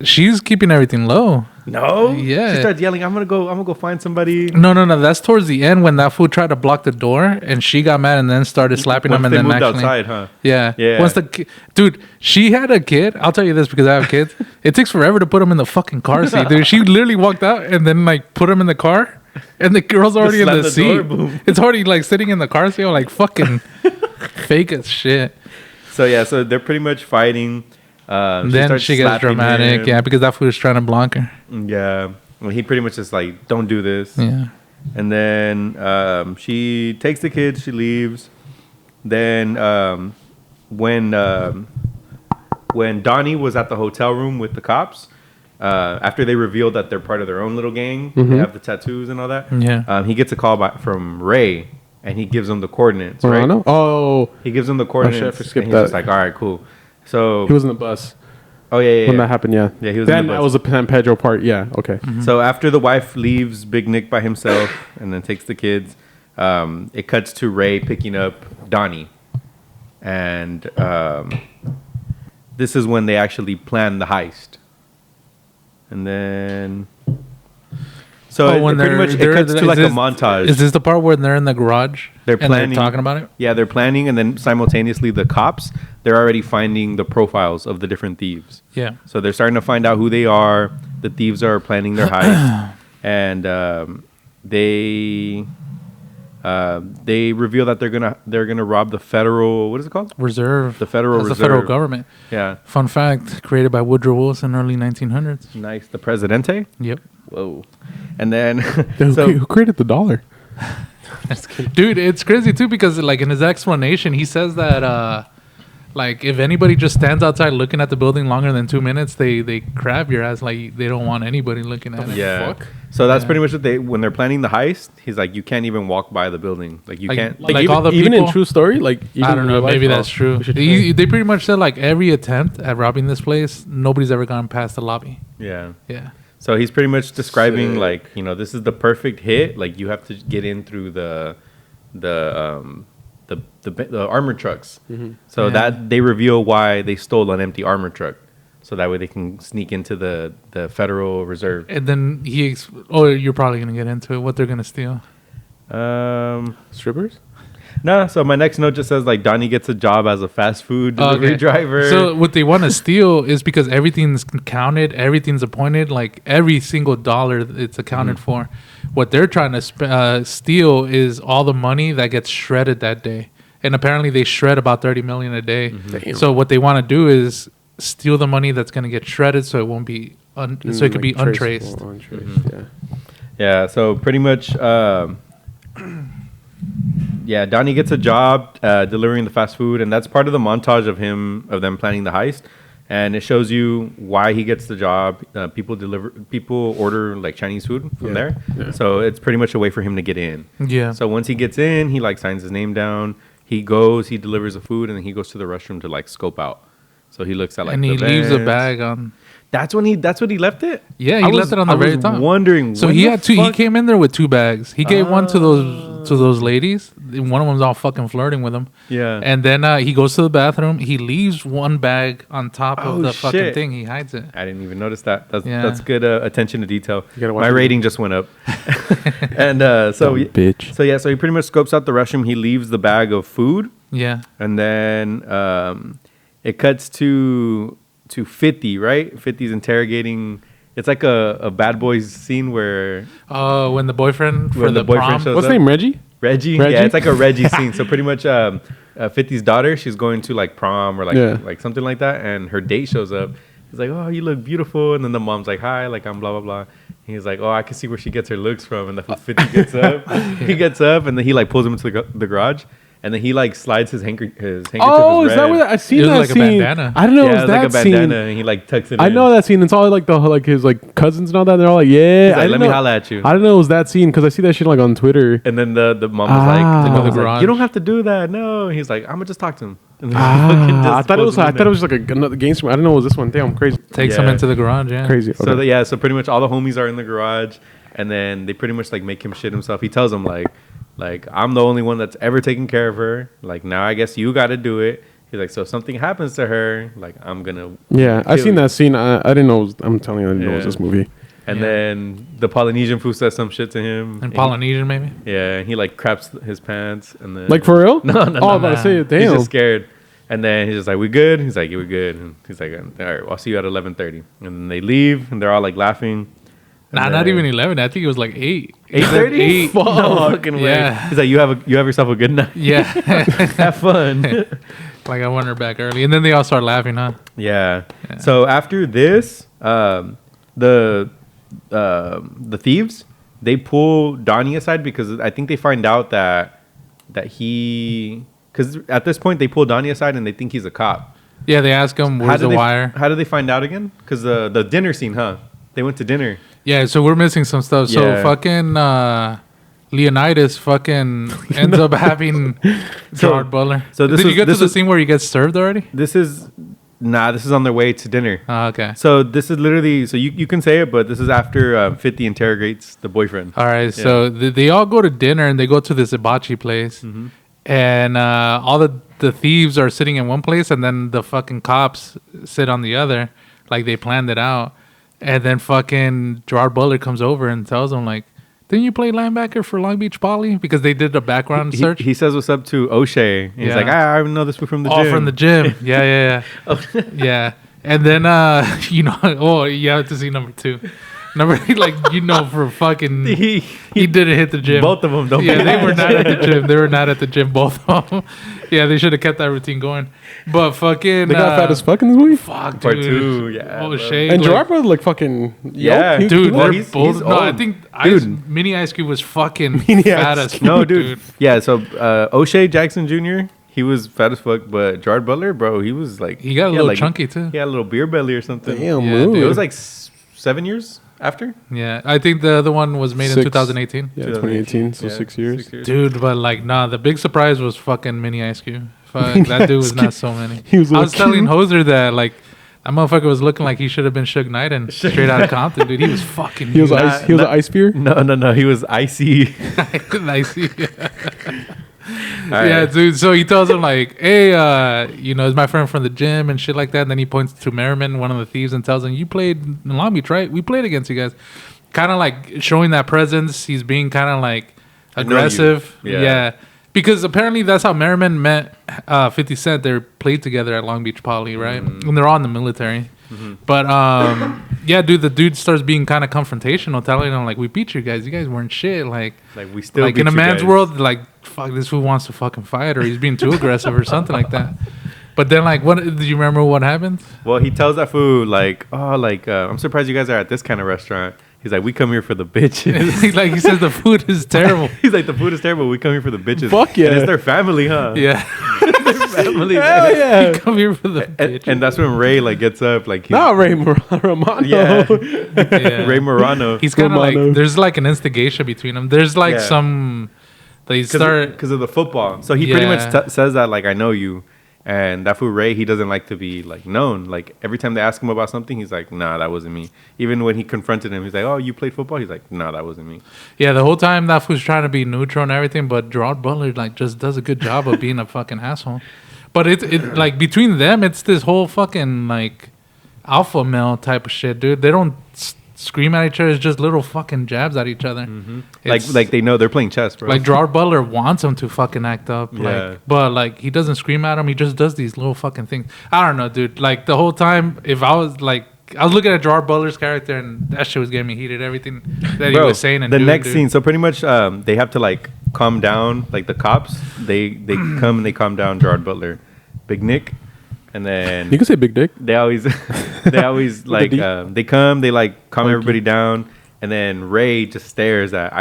she's keeping everything low. No. Yeah. She starts yelling, I'm gonna go find somebody. No. That's towards the end when that fool tried to block the door and she got mad and then started slapping Once him and they then moved actually. outside, huh? Yeah. Yeah. Once dude, she had a kid. I'll tell you this because I have kids. It takes forever to put them in the fucking car seat, dude. She literally walked out and then like put him in the car, and the girl's already in slam the the seat. door, boom. It's already like sitting in the car seat, like fucking fake as shit. So yeah, so they're pretty much fighting. Then starts she gets slapping dramatic, him. yeah, because that fool was trying to block her. Yeah. Well, he pretty much just like, don't do this. Yeah. And then she takes the kids, she leaves. Then when Donnie was at the hotel room with the cops, after they revealed that they're part of their own little gang, they have the tattoos and all that. Yeah. He gets a call from Ray, and he gives him the coordinates. Right? Toronto? Oh, He gives him the coordinates. skipped and he's that. just like, all right, cool. So he was in the bus oh yeah, when that happened. Yeah, Yeah, he was in Then the bus. that was the San Pedro part. Yeah, okay. So after the wife leaves Big Nick by himself and then takes the kids, it cuts to Ray picking up Donnie. And this is when they actually plan the heist. And then... So it pretty much it cuts to like a montage. Is this the part where they're in the garage? They're and planning. they're talking about it? Yeah, they're planning, and then simultaneously the cops, they're already finding the profiles of the different thieves. Yeah. So they're starting to find out who they are. The thieves are planning their heist, and they reveal that they're gonna rob the federal, what is it called? Reserve. The Federal That's Reserve. the federal government. Yeah, Fun fact, created by Woodrow Wilson, early 1900s. nice. The Presidente. Yep. Whoa, and then Who created the dollar? Dude, it's crazy too because like in his explanation, he says that like if anybody just stands outside looking at the building longer than 2 minutes, they crab your ass. Like they don't want anybody looking at it. yeah. Fuck? So that's Yeah. pretty much what when they're planning the heist. He's like, you can't even walk by the building. Like you Like- can't. like even, all the even in people- true story, like even I don't know. real life? Maybe Oh, that's true. we should They pretty much said like every attempt at robbing this place, nobody's ever gone past the lobby. Yeah. Yeah. So he's pretty much describing Sick. like, this is the perfect hit. Like you have to get in through the armored trucks. So Yeah. that they reveal why they stole an empty armored truck, so that way they can sneak into the Federal Reserve. And then you're probably gonna get into it. What they're gonna steal? strippers. No. So my next note just says like Donnie gets a job as a fast food delivery driver. So what they want to steal is because everything's counted, everything's appointed, like every single dollar it's accounted for. What they're trying to steal is all the money that gets shredded that day, and apparently they shred about 30 million a day. Damn. So what they want to do is steal the money that's going to get shredded, so it won't be, so it could be untraced. Yeah. Yeah, so pretty much, yeah, Donnie gets a job delivering the fast food, and that's part of the montage of them planning the heist, and it shows you why he gets the job. People order like Chinese food from there, so it's pretty much a way for him to get in. Yeah. So once he gets in, he like signs his name down. He delivers the food, and then he goes to the restroom to like scope out. So he looks at like and the he leaves a vents. bag on. That's what he left it. Yeah, he I left it on the very top. Wondering. So when he the had two. He fuck- came in there with 2 bags. He gave one to those ladies. One of them's all fucking flirting with him. Yeah. And then he goes to the bathroom. He leaves one bag on top of Oh, the fucking shit. thing. He hides it. I didn't even notice that. Yeah. That's good attention to detail. You gotta watch My it. rating just went up. And so Dumb bitch. So yeah, so he pretty much scopes out the restroom. He leaves the bag of food, Yeah. and then it cuts to 50, right? 50's interrogating. It's like a Bad Boys scene where Oh, when the boyfriend for When the, the boyfriend prom. shows What's up. his name? Reggie? Reggie. Reggie? Yeah, it's like a Reggie scene. So pretty much 50's daughter, she's going to like prom or like something like that, and her date shows up. He's like, "Oh, you look beautiful," and then the mom's like, "Hi, like I'm blah blah blah." He's like, "Oh, I can see where she gets her looks from," and the 50 gets up. He gets up, and then he like pulls him into the garage, and then he like slides his handkerchief. Oh, is that what I seen It was that like a scene? bandana. I don't know. Yeah, Is it was that like a bandana, scene? and he like tucks it in. I know that scene. It's all like his like cousins and all that. They're all like, yeah. He's like, I let didn't me know- holla at you. I don't know. It was that scene because I see that shit like on Twitter. And then the mom Ah. was like, In the garage. you don't have to do that. No. He's like, I'm gonna just talk to him. And then I thought it was. pulls him I in thought it was like another gangster. I didn't know it was this one. Damn, crazy, Takes him Yeah. into the garage. Yeah. crazy. So Okay. so pretty much all the homies are in the garage, and then they pretty much like make him shit himself. He tells them like I'm the only one that's ever taken care of her. Like now I guess you got to do it. He's like, so if something happens to her, like I'm gonna. Yeah, I kill seen you. that scene. I didn't know. I'm telling you, I didn't know it was Yeah. this movie. And Yeah. then the Polynesian fool says some shit to him. In Polynesian, maybe. Yeah, and he like craps his pants, and then Like for real? No, Oh, I was about to say, He's damn. just scared. And then he's just like, we good? He's like, yeah, we good. And he's like, all right, I'll see you at 11:30. And then they leave, and they're all like laughing. Nah, not even 11. I think it was like 8. 8:30? 8. No fucking way. Yeah. He's like, you have yourself a good night. Yeah. Have fun. Like I want her back early, and then they all start laughing, huh? Yeah. So after this, the thieves, they pull Donnie aside because I think they find out that he, because at this point they pull Donnie aside and they think he's a cop. Yeah, they ask him where's the wire. How did they find out again? Because the dinner scene, huh? They went to dinner. Yeah, so we're missing some stuff. So Yeah. fucking Leonidas fucking ends up having Gerard Butler. so this did you was- get to this the was- scene where he gets served already? This is on their way to dinner. Oh, okay. So this is literally, so you can say it, but this is after 50 interrogates the boyfriend. All right, so they all go to dinner and they go to this hibachi place, Mm-hmm. and all the thieves are sitting in one place, and then the fucking cops sit on the other, like they planned it out. And then fucking Gerard Butler comes over and tells them like, "Didn't you play linebacker for Long Beach Poly?" Because they did a background search. He says what's up to O'Shea. He's Yeah. like, I know this from the Oh, gym. from the gym. Yeah. Yeah. And then, you have to see number 2. Number, for fucking, he didn't hit the gym. Both of them don't. Yeah, they were not at the gym. They were not at the gym, both of them. Yeah, they should have kept that routine going. But fucking. They got fat as fuck in this movie. Fuck, dude. Part 2, yeah. Oh, bro. shade. And like- Gerard Butler like fucking Yeah. yoked. Dude, Well, they're he's both. No, I old. think Dude. Mini Ice Cube was fucking Mini fat Ice as fuck, No, dude. Yeah, so O'Shea Jackson Jr., he was fat as fuck, but Gerard Butler, bro, he was like... He got a little chunky, too. He had a little beer belly or something. Damn, Yeah, move. dude. It was like 7 years after? Yeah, I think the other one was made in 6. 2018. Yeah, 2018, so Yeah, 6 years. Dude, but like, nah, the big surprise was fucking Mini Ice Cube. Fuck, that dude was not so many. He was a I was little telling cute. Hoser that, like, that motherfucker was looking like he should have been Suge Knight and straight out of Compton, dude. He was fucking He was huge. ice. He was an ice beer. No. He was icy. Nice. All Yeah, right. dude. So he tells him like, "Hey, it's my friend from the gym and shit like that." And then he points to Merriman, one of the thieves, and tells him, "You played in Long Beach, right? We played against you guys." Kind of like showing that presence. He's being kind of like I know you. aggressive. Yeah. Yeah. Because apparently that's how Merriman met 50 Cent. They played together at Long Beach Poly, right? And they're all in the military. But yeah, dude, the dude starts being kind of confrontational, telling him like, "We beat you guys. You guys weren't shit." Like We still like beat in a you man's guys. world, like fuck, this fool wants to fucking fight, or he's being too aggressive, or something like that. But then, like, what do you remember? What happened? Well, he tells that fool like, I'm surprised you guys are at this kind of restaurant. He's like, we come here for the bitches. Like he says, the food is terrible. He's like, the food is terrible. We come here for the bitches. Fuck yeah. And it's their family, huh? Yeah, Family. Hell yeah. come here for the And, bitch. and that's when Ray like gets up, like he's, Not Ray Romano. yeah, Yeah. Ray Morano. He's kind of like Romano. there's like an instigation between them. There's like Yeah. some they start. because of the football. So he pretty Yeah. much says that like I know you, and that fool Ray, he doesn't like to be like known. Like every time they ask him about something, he's like, nah, that wasn't me. Even when he confronted him, he's like, oh, you played football? He's like, nah, that wasn't me. Yeah, the whole time that fool's trying to be neutral and everything, but Gerard Butler like just does a good job of being a fucking asshole. But it like between them, it's this whole fucking like alpha male type of shit, dude. They don't scream at each other; it's just little fucking jabs at each other. It's- Like they know they're playing chess, bro. like Gerard Butler wants him to fucking act up, Yeah. like, but like he doesn't scream at him. He just does these little fucking things. I don't know, dude. Like the whole time, if I was like, I was looking at Gerard Butler's character, and that shit was getting me heated. Everything that he Bro, was saying and the doing, next dude. scene. So pretty much, they have to like calm down. Like the cops, they come and they calm down Gerard Butler, Big Nick, and then You can say big dick. they always like D? they come, they like calm Okay. everybody down, and then Ray just stares at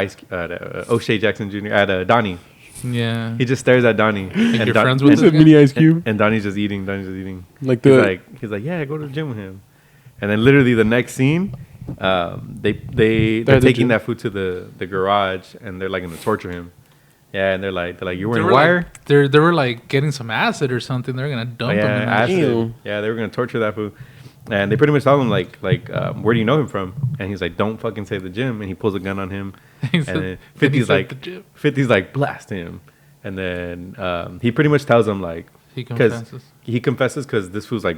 O'Shea Jackson Jr. at Donnie. Yeah. He just stares at Donnie. And you're friends with It's this a guy? mini Ice Cube. And Donnie's just eating. Donnie's just eating. Like He's like, yeah, go to the gym with him. And then literally the next scene, they're the taking gym. that food to the garage, and they're like gonna torture him. Yeah, and they're like, you're They wearing were wire. like, they were like getting some acid or something. They're gonna dump him. In that acid. shit. Ew. Yeah, they were gonna torture that food, and they pretty much tell him like, where do you know him from? And he's like, don't fucking say the gym. And he pulls a gun on him, He and said- then then he 50's said like, the gym. 50's like, blast him, and then he pretty much tells him like, He because confesses. he confesses because this fool's like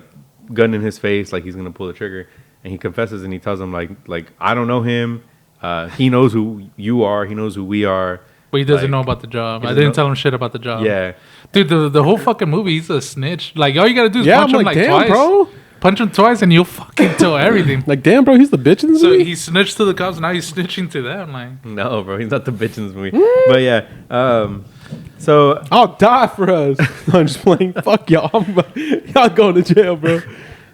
gun in his face, like he's gonna pull the trigger, and he confesses and he tells him like I don't know him. He knows who you are. He knows who we are. But he doesn't Like, know about the job. he I doesn't didn't know- tell him shit about the job. Yeah, Dude, the whole fucking movie, he's a snitch. Like, all you gotta do is Yeah, punch I'm him like, like damn, twice. bro. Punch him twice and you'll fucking tell everything. Like, damn, bro, he's the bitch in this So movie. he snitched to the cops, now he's snitching to them. Like, no, bro, he's not the bitch in this movie. But yeah, so I'll die for us. I'm just playing. Fuck y'all. Y'all going to jail, bro.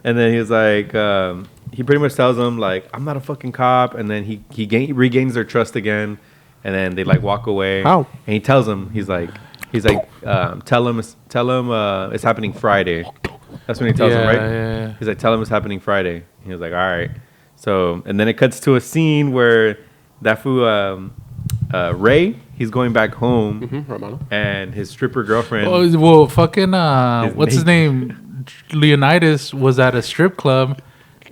and then he was like, he pretty much tells them like, I'm not a fucking cop, and then he regains their trust again, and then they like walk away. How? And he tells them he's like, tell him it's happening Friday. That's when he tells him, right? yeah. He's like, tell him it's happening Friday. He was like, all right. So, and then it cuts to a scene where that fool, Ray, he's going back home, Romano. and his stripper girlfriend. Oh, well, fucking, what's his mate. name? Leonidas was at a strip club,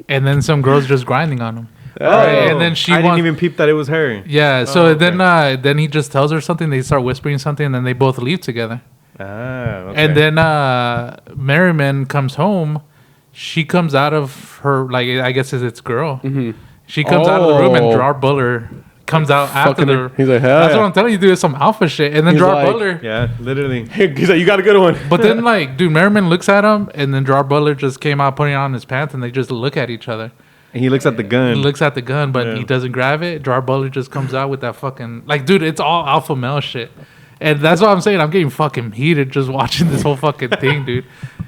and then some girl's just grinding on him. and then she I didn't wants- even peep that it was her. Yeah, so Oh, okay. then he just tells her something. They start whispering something, and then they both leave together. Ah, okay. And then Merriman comes home. She comes out of her, like, I guess it's girl. She comes out of the room, and Oh. Gerard Butler comes out after Fucking the. her. He's like, hell That's yeah. what I'm telling you, dude. It's some alpha shit. And then He's Gerard like- Butler. Yeah, literally. He's like, you got a good one. But then, like, dude, Merriman looks at him, and then Gerard Butler just came out putting on his pants, and they just look at each other. And he looks at the He gun. looks at the gun, but Yeah. he doesn't grab it. Gerard Butler just comes out with that fucking, like, dude, it's all alpha male shit. And that's what I'm saying. I'm getting fucking heated just watching this whole fucking thing, dude.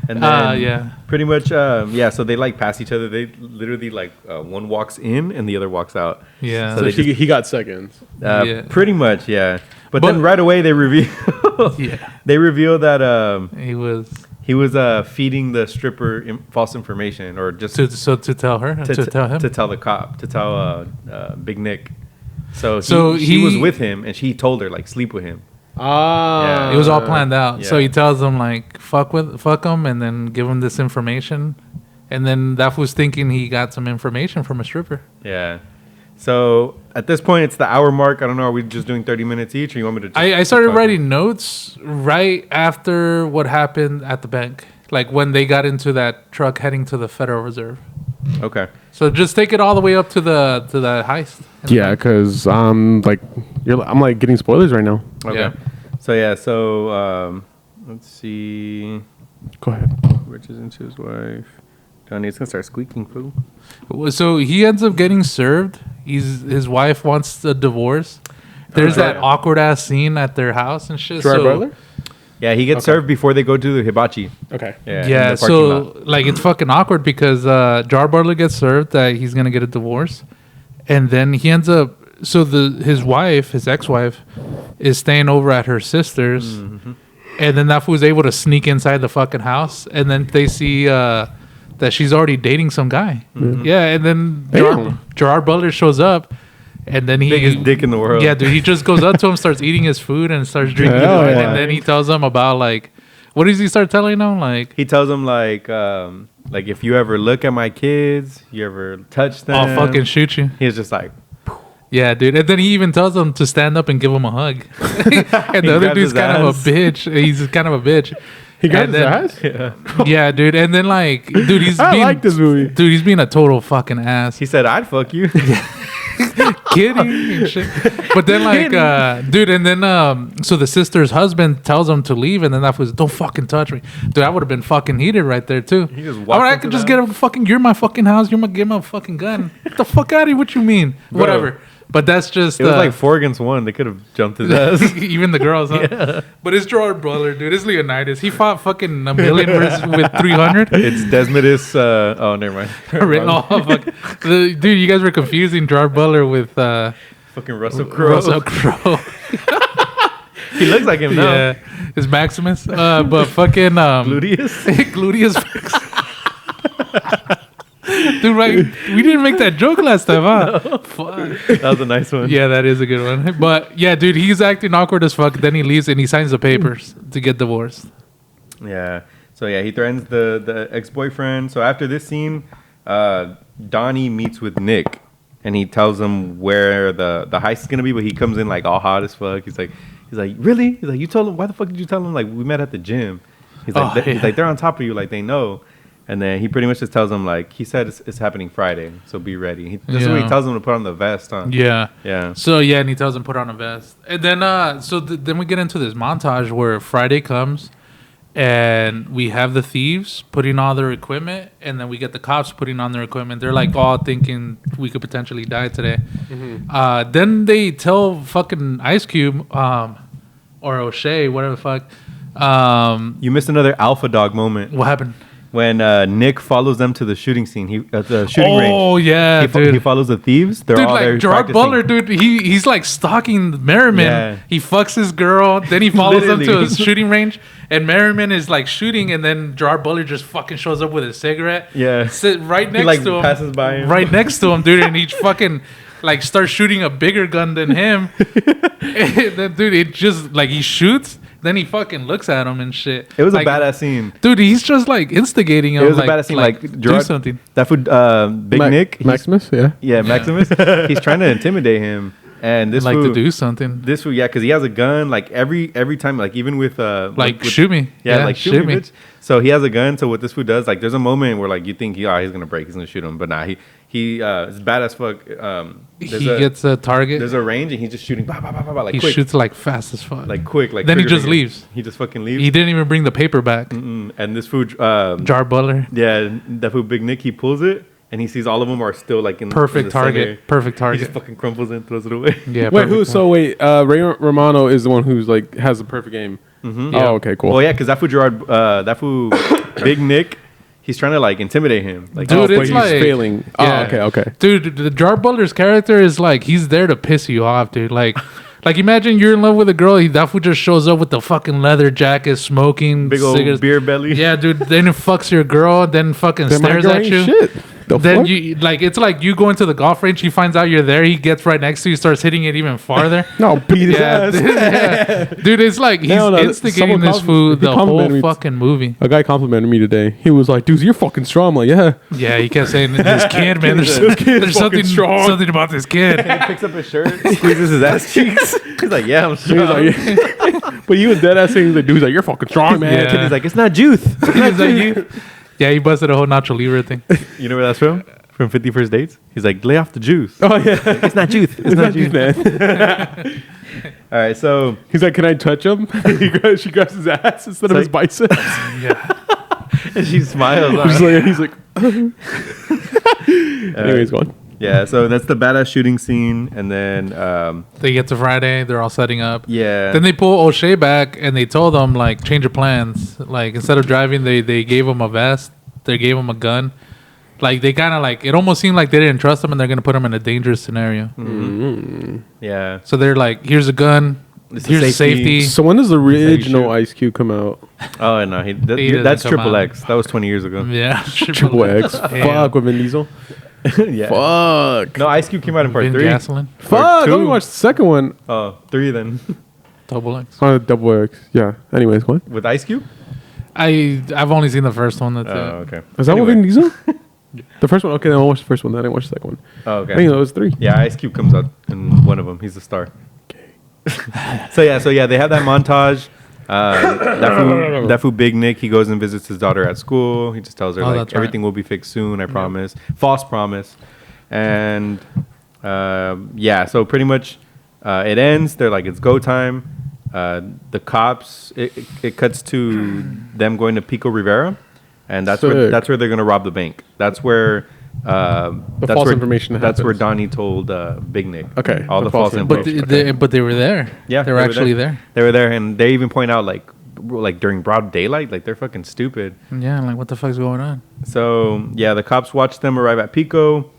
And then Yeah. pretty much, yeah. So they like pass each other. They literally like one walks in and the other walks out. Yeah. So So they he got seconds. Yeah. Pretty much, yeah. But But- then right away they reveal Yeah. they reveal that He was he was feeding the stripper false information, or just to tell her to tell him. to tell the cop, to tell Big Nick. So So she was he- with him, and she told her like sleep with him. Ah. It was all planned out. So yeah. he tells him like fuck him, and then give him this information, and then that was thinking he got some information from a stripper. Yeah. So at this point, it's the hour mark. I don't know. Are we just doing 30 minutes each, or you want me to? Just I started keep talking? writing notes right after what happened at the bank, like when they got into that truck heading to the Federal Reserve. Okay. So just take it all the way up to the heist. Yeah, because I'm like getting spoilers right now. Okay. Yeah. So yeah. So let's see. Go ahead. Rich is into his wife. Johnny, it's gonna start squeaking, fool. So he ends up getting served. His wife wants a divorce. There's Okay. that awkward ass scene at their house and shit. Gerard so, Butler? Yeah, he gets served before they go to the hibachi. Okay. Yeah. in Yeah, the parking so lot. like it's fucking awkward because Gerard Butler gets served that he's gonna get a divorce, and then he ends up. So his ex-wife, is staying over at her sister's, Mm-hmm. and then that fool's able to sneak inside the fucking house, and then they see that she's already dating some guy. Mm-hmm. Yeah, and then Damn. Gerard Butler shows up, and then he biggest dick in the world. Yeah, dude, he just goes up to him, starts eating his food, and starts drinking his Hell wine, yeah. and then he tells him about like, what does he start telling him like? He tells him like if you ever look at my kids, you ever touch them, I'll fucking shoot you. He's just like, Yeah, dude. And then he even tells him to stand up and give him a hug. And the other grabs dude's his kind of ass. a bitch. He's kind of a bitch. He got And his then- ass? Yeah, dude. And then like, dude, he's I being, like this movie. Dude, he's being a total fucking ass. he said, I'd fuck you. Kidding and shit. But then like, dude, and then so the sister's husband tells him to leave, and then that was, don't fucking touch me, dude. I would have been fucking heated right there too. He just I walked I into could just the get a fucking. You're my fucking house. Get my fucking gun. Get the fuck out of here. What you mean? Bro. Whatever. But that's just It was like 4 against 1. They could have jumped his ass. even the girls. Huh? But it's Gerard Butler, dude. It's Leonidas. He fought fucking a million with 300. It's Desmondus. Oh, never mind. Oh, fuck. Dude, you guys were confusing Gerard Butler with Fucking Russell Crowe. Russell Crowe. He looks like him now. Yeah, it's Maximus. But fucking Gluteus. Gluteus. Dude, right? We didn't make that joke last time, huh? No. Fuck. That was a nice one. Yeah, that is a good one. But yeah, dude, he's acting awkward as fuck. Then he leaves and he signs the papers to get divorced. Yeah. So yeah, he threatens the ex-boyfriend. So after this scene, Donnie meets with Nick, and he tells him where the heist is gonna be. But he comes in like all hot as fuck. He's like, really? He's like, you told him? Why the fuck did you tell him? Like, we met at the gym. He's like, he's like, they're on top of you. Like, they know. And then he pretty much just tells him, like, he said it's happening Friday, so be ready. That's what he tells him to put on the vest, huh? Yeah. Yeah. So, yeah, and he tells him put on a vest. And then then we get into this montage where Friday comes, and we have the thieves putting all their equipment, and then we get the cops putting on their equipment. They're, like, all thinking we could potentially die today. Mm-hmm. Then they tell fucking Ice Cube, or O'Shea, whatever the fuck. You missed another alpha dog moment. What happened? When Nick follows them to the shooting scene, the shooting range. Oh yeah, he follows the thieves. They're dude, all there like Gerard practicing. Butler, dude. He's like stalking Merriman. Yeah. He fucks his girl. Then he follows them to Literally. a shooting range, and Merriman is like shooting, and then Gerard Butler just fucking shows up with a cigarette. Yeah, sit right next he like to him. passes by him. Right next to him, dude, and he fucking like starts shooting a bigger gun than him. And then, dude, it just like he shoots. Then he fucking looks at him and shit. It was like, a badass scene. Dude, he's just like instigating him. It was a badass scene. Like do something. That food, Big Nick. Maximus, Yeah, Maximus. He's trying to intimidate him. And this like fool, to do something. This fool, yeah, because he has a gun. Like every time, like even with like with, shoot me. Yeah, like shoot me, bitch. So he has a gun. So what this fool does, like, there's a moment where like you think, he's gonna break, he's gonna shoot him, but nah, he is bad as fuck. He gets a target. There's a range, and he's just shooting, bah, bah, bah, bah, bah, like he quick. shoots like fast as fuck. Like quick, like then he trigger just finger. leaves. He just fucking leaves. He didn't even bring the paper back. Mm-mm. And this fool, Jar Butler. yeah, that fool, Big Nick, he pulls it, and he sees all of them are still like in Perfect the target. center. Perfect He target. just fucking crumples it and throws it away. Yeah. Wait, perfect Ray Romano is the one who's like has the perfect game. Mm-hmm. Yeah. Oh, okay, cool. Well, yeah, because that fool Big Nick, he's trying to like intimidate him. Like, Dude, but it's he's like failing. Yeah. Oh, okay. Dude, the Jar Butler's character is like he's there to piss you off, dude. Like, like imagine you're in love with a girl. That fool just shows up with the fucking leather jacket, smoking big old cigarettes. beer belly. Yeah, dude. Then it fucks your girl. Then fucking Then my stares girl at ain't you. Shit. The Then fuck? you like it's like you going to the golf range. He finds out you're there. He gets right next to you, starts hitting it even farther. No, beat his Yeah, ass. dude, yeah. Dude, it's like he's Hell no, instigating someone this food he the whole complimented me. fucking movie. A guy complimented me today. He was like, "Dude, you're fucking strong." I'm like, yeah. Yeah, he kept saying this kid, man. There's fucking something strong. something about this kid. He picks up his shirt, squeezes his ass cheeks. He's like, yeah, I'm He was strong. like, but he was dead ass saying, he's like, dude, he's like, you're fucking strong, man. Yeah. He's like, it's not juice. He's like, yeah, he busted a whole Nacho Libre thing. You know where that's from? From 50 First Dates? He's like, lay off the juice. Oh yeah, It's not juice. It's not juice. man. All right, so He's like, can I touch him? She grabs his ass instead of his like- biceps. Yeah. and she smiles. He's like, anyways, go on. Yeah, so that's the badass shooting scene, and then They get to Friday, they're all setting up. yeah, Then they pull O'Shea back and they told him like change your plans. Like instead of driving, they gave him a vest. They gave him a gun. Like they kind of like it almost seemed like they didn't trust him and they're gonna put him in a dangerous scenario. yeah. So they're like, here's a gun. It's a Here's safety. safety. So when does the original shoot. Ice Cube come out? Oh no, He doesn't that's come Triple out. X. That was 20 years ago. Yeah. Triple X. Damn. Fuck with Vin Diesel. yeah. Fuck. No, Ice Cube came out in part Vin 3. Gasoline. Fuck. two. Let me watch the second one. Oh, 3 then. Double X. Oh, Double X. Yeah. Anyways, what? With Ice Cube? I've only seen the first one. That's it. Okay. Is that Anyway. with Vin Diesel? The first one. Okay, then I'll watch the first one. Then I watch the second one. Oh, I okay. think that was 3. Yeah, Ice Cube comes out in one of them. He's the star. So yeah, they have that montage. That fool Big Nick, he goes and visits his daughter at school. He just tells her Oh, like that's right. everything will be fixed soon. I promise. False promise. And yeah, so pretty much it ends. They're like, it's go time. The cops. It cuts to them going to Pico Rivera, and that's where they're gonna rob the bank. That's where. That's false where, information That's where happens. Donnie told Big Nick. Okay, All the the false false info. But information. but they were there. Yeah, they were actually there. They were there, and they even point out like during broad daylight, like they're fucking stupid. Yeah, like what the fuck's going on? So yeah, the cops watch them arrive at Pico.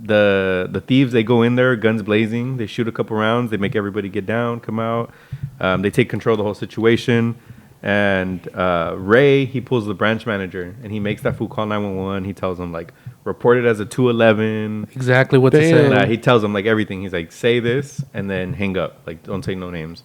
the thieves, they go in there, guns blazing. They shoot a couple rounds. They make everybody get down, come out. They take control of the whole situation. And Ray, he pulls the branch manager, and he makes that fool call 911. He tells him, like, report it as a 211. Exactly what to say. He tells him, like, everything. He's like, say this, and then hang up. Like, don't say no names.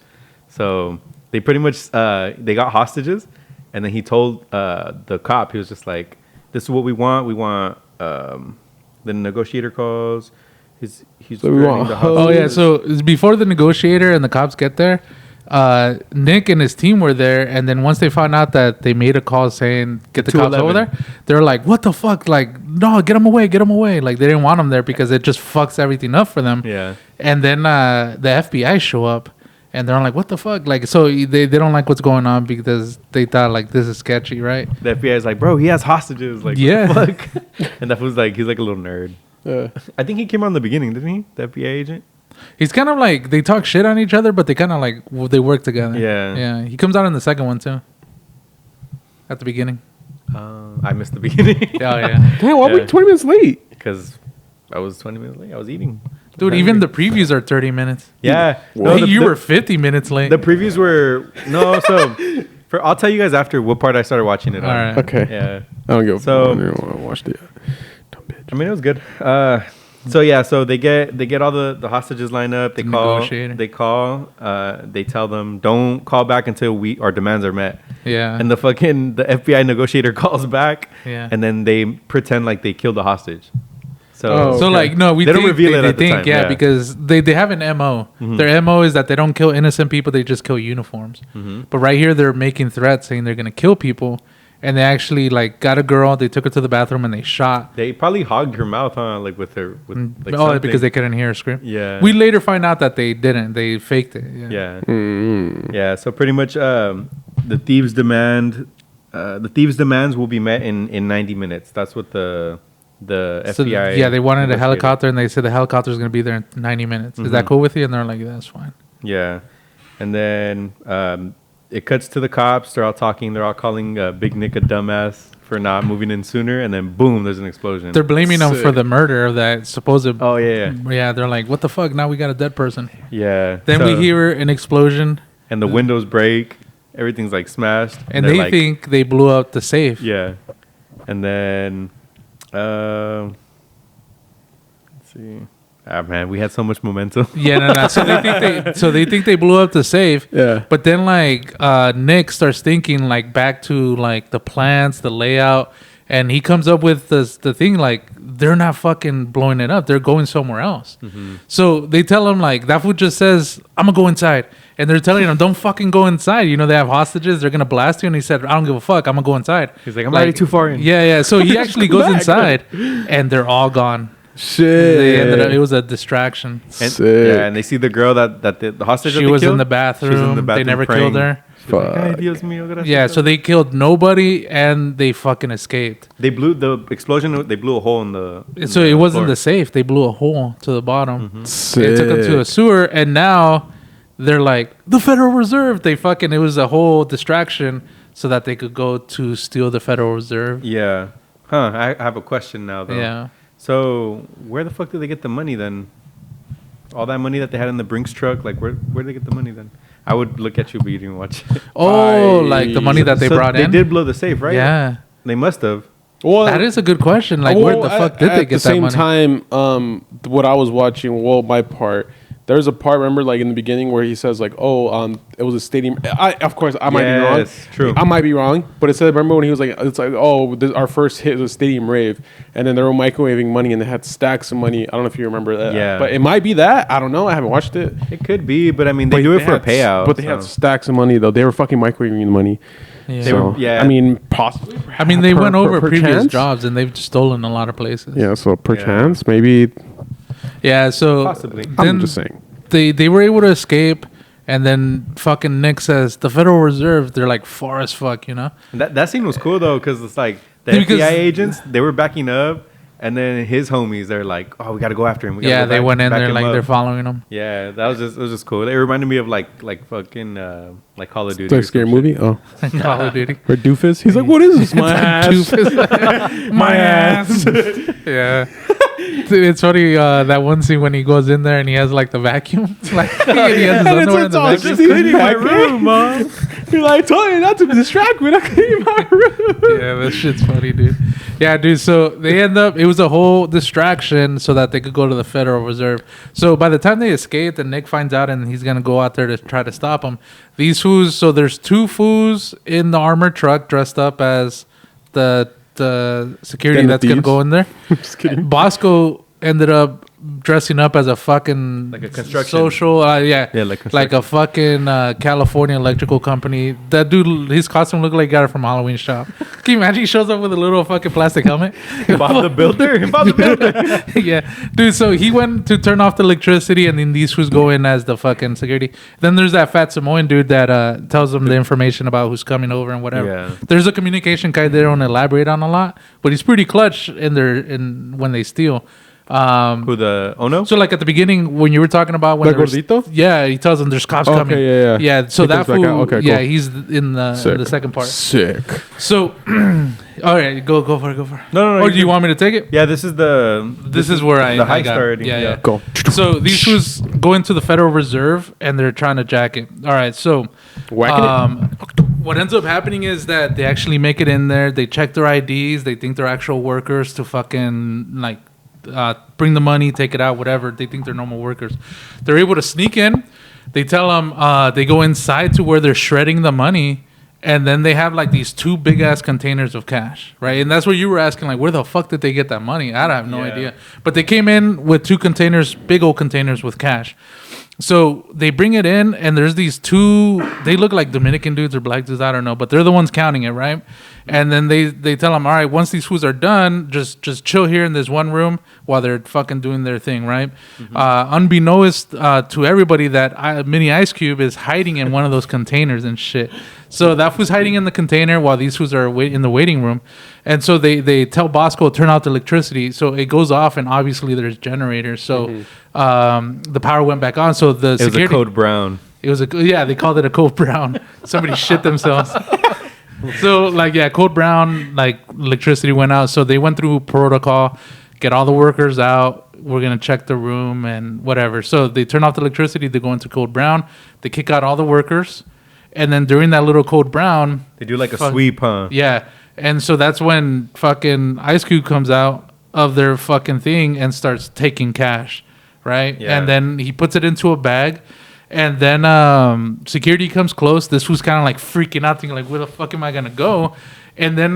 So they pretty much, they got hostages. And then he told the cop, he was just like, this is what we want. We want the negotiator calls. He's So we want the Oh yeah, so before the negotiator and the cops get there, Nick and his team were there, and then once they found out that they made a call saying get the cops over there, they're like, what the fuck? Like, no, get them away. Like, they didn't want them there because it just fucks everything up for them. Yeah. And then the FBI show up, and they're like, what the fuck? Like, so they don't like what's going on because they thought, like, this is sketchy, right? The FBI is like, bro, he has hostages. Like, Yeah. what the fuck? And that was like, he's like a little nerd. Yeah. I think he came on in the beginning, didn't he? The FBI agent? He's kind of like, they talk shit on each other, but they kind of like, they work together. Yeah. Yeah. He comes out in the second one, too. At the beginning. I missed the beginning. Oh, yeah. Damn, why were we 20 minutes late? Because I was 20 minutes late. I was eating. Dude, even the previews are 30 minutes. Yeah. No, you were 50 minutes late. The previews were... No, so... I'll tell you guys after what part I started watching it on. All right. Okay. Yeah. I don't give a So- fuck. I don't want to watch it. Dumb bitch. I mean, it was good. So yeah, so they get all the hostages lined up. They call. Negotiator. They tell them don't call back until our demands are met. Yeah. And the FBI negotiator calls back. Yeah. And then they pretend like they killed the hostage. So Oh, So okay. like no, we They don't think reveal it they at the think time, yeah, yeah. because they have an MO. Their MO is that they don't kill innocent people, they just kill uniforms. But right here they're making threats saying they're gonna kill people, and they actually like got a girl, they took her to the bathroom and they shot. they probably hogged her mouth, huh? Like with her like Because something. they couldn't hear her scream. Yeah. We later find out that they didn't. They faked it. Yeah. Yeah. Mm. Yeah. So pretty much the thieves' demands will be met in 90 minutes. That's what the So, FBI. yeah, they wanted a negotiated. helicopter and they said the helicopter is gonna be there in 90 minutes. Is that cool with you? And they're like, yeah, that's fine. Yeah, and then it cuts to the cops. They're all talking. They're all calling Big Nick a dumbass for not moving in sooner. And then boom, there's an explosion. They're blaming them for Sick. the murder of that supposed. Oh yeah, Yeah, they're like, what the fuck? Now we got a dead person. yeah. Then So- we hear an explosion, and the windows break. Everything's like smashed. and they're they like, think they blew up the safe. Yeah, and then let's see. Ah man, we had so much momentum. Yeah, no. So they think they blew up the safe. Yeah. But then like Nick starts thinking like back to like the plans, the layout, and he comes up with the thing like they're not fucking blowing it up. They're going somewhere else. So they tell him like that fool just says, "I'm gonna go inside," and they're telling him, "Don't fucking go inside." You know they have hostages. They're gonna blast you. And he said, "I don't give a fuck. I'm gonna go inside." He's like, "I'm already too far in." Yeah. So he actually goes back. inside, and they're all gone. Shit. They ended up, it was a distraction. And, Sick. yeah, and they see the girl that the hostage. that She they was in killed. the bathroom. She was in the They bathroom never praying. killed her. She's like, Fuck. "Ay, Dios mío, gracias." Yeah, so they killed nobody and they fucking escaped. They blew the explosion. They blew a hole in the. So it wasn't floor. the safe. They blew a hole to the bottom. Sick. They took them to a sewer, and now they're like the Federal Reserve. They fucking it was a whole distraction so that they could go to steal the Federal Reserve. Yeah. Huh. I have a question now though. Yeah. So where the fuck did they get the money then? All that money that they had in the Brinks truck, like where did they get the money then? I would look at you, but you didn't watch it. Oh, like the money that they So brought in. They did blow the safe, right? Yeah, They must have. Well, that is a good question. Like, where the fuck did they get that money? At the same time, what I was watching, well, my part, there's a part, remember, like in the beginning where he says, like, oh, it was a stadium. Of course, I might be wrong. Yes, true. I might be wrong, but it said, remember when he was like, it's like, oh, our first hit was a stadium rave, and then they were microwaving money, and they had stacks of money. I don't know if you remember that. Yeah. But it might be that. I don't know. I haven't watched it. It could be, but I mean, they do it for a had- payout. But they had stacks of money, though. They were fucking microwaving the money. Yeah. They So, were- yeah. I mean, possibly. I mean, they went over per previous chance? jobs and they've stolen a lot of places. Yeah, so perchance, maybe. Yeah. So Possibly. then I'm just saying. they were able to escape, and then fucking Nick says the Federal Reserve. They're like far as fuck, you know. That scene was cool though, because it's like the Because- FBI agents, they were backing up, and then his homies, they're like, "Oh, we got to go after him." We gotta Yeah, go they went in back there him like up. they're following him. Yeah, it was just cool. It reminded me of like fucking like Call of Duty. It's like a scary movie. Oh. Call of Duty. Or Doofus. He's like, what is this? My ass. My ass. Yeah. Dude, it's funny that one scene when he goes in there and he has like the vacuum, like and he has his underwear in the all vacuum. just cleaning my room, Mom. You're like, I told you not to distract me. Not cleaning my room. Yeah, that shit's funny, dude. Yeah, dude. So they end up. It was a whole distraction so that they could go to the Federal Reserve. So by the time they escaped, and Nick finds out, and he's gonna go out there to try to stop them. These foos. So there's two foos in the armored truck dressed up as the security Then the that's gonna thieves? go in there. Just kidding. Bosco ended up dressing up as a fucking Like a construction. social, Yeah, like like construction. a fucking California electrical company. That dude, his costume looked like he got it from Halloween shop. Can you imagine? He shows up with a little fucking plastic helmet. Bob the Builder. Bob the Builder. Yeah, dude. So he went to turn off the electricity, and then these who's go in as the fucking security. Then there's that fat Samoan dude that tells them the information about who's coming over and whatever. Yeah. There's a communication guy they don't elaborate on a lot, but he's pretty clutch in when they steal. Who the Ono? So like at the beginning when you were talking about when The there was- gordito? yeah, he tells them there's cops Okay, coming. yeah. Yeah, so He that comes back fool, out. Okay, yeah, cool. he's in the second part. Sick. So, all right, go for it. No. Or do you want me to take it? Yeah, this is This is where I the heist got, already. Yeah. Go. So these fools go into the Federal Reserve and they're trying to jack it. All right, so Whacking what ends up happening is that they actually make it in there. They check their IDs. They think they're actual workers to fucking like bring the money, take it out, whatever. They think they're normal workers. They're able to sneak in. They tell them they go inside to where they're shredding the money. And then they have like these two big ass containers of cash, right? And that's what you were asking, like, where the fuck did they get that money? I have no Yeah. idea. But they came in with two containers, big old containers with cash. So they bring it in, and there's these two. They look like Dominican dudes or black dudes, I don't know, but they're the ones counting it, right? And then they tell them, all right, once these foods are done, just chill here in this one room while they're fucking doing their thing, right? Unbeknownst to everybody, that mini Ice Cube is hiding in one of those containers and shit. So that fool's hiding in the container while these fools are in the waiting room. And so they tell Bosco to turn out the electricity. So it goes off, and obviously there's generators. So the power went back on. So the It was a security, code brown. it was they called it a code brown. Somebody shit themselves. So code brown, like electricity went out. So they went through protocol, get all the workers out. We're gonna check the room and whatever. So they turn off the electricity. They go into code brown. They kick out all the workers, and then during that little code brown, They do like a sweep, huh? yeah. And so that's when fucking Ice Cube comes out of their fucking thing and starts taking cash, right? Yeah. And then he puts it into a bag. And then security comes close. This was kind of like freaking out, thinking like, where the fuck am I going to go? And then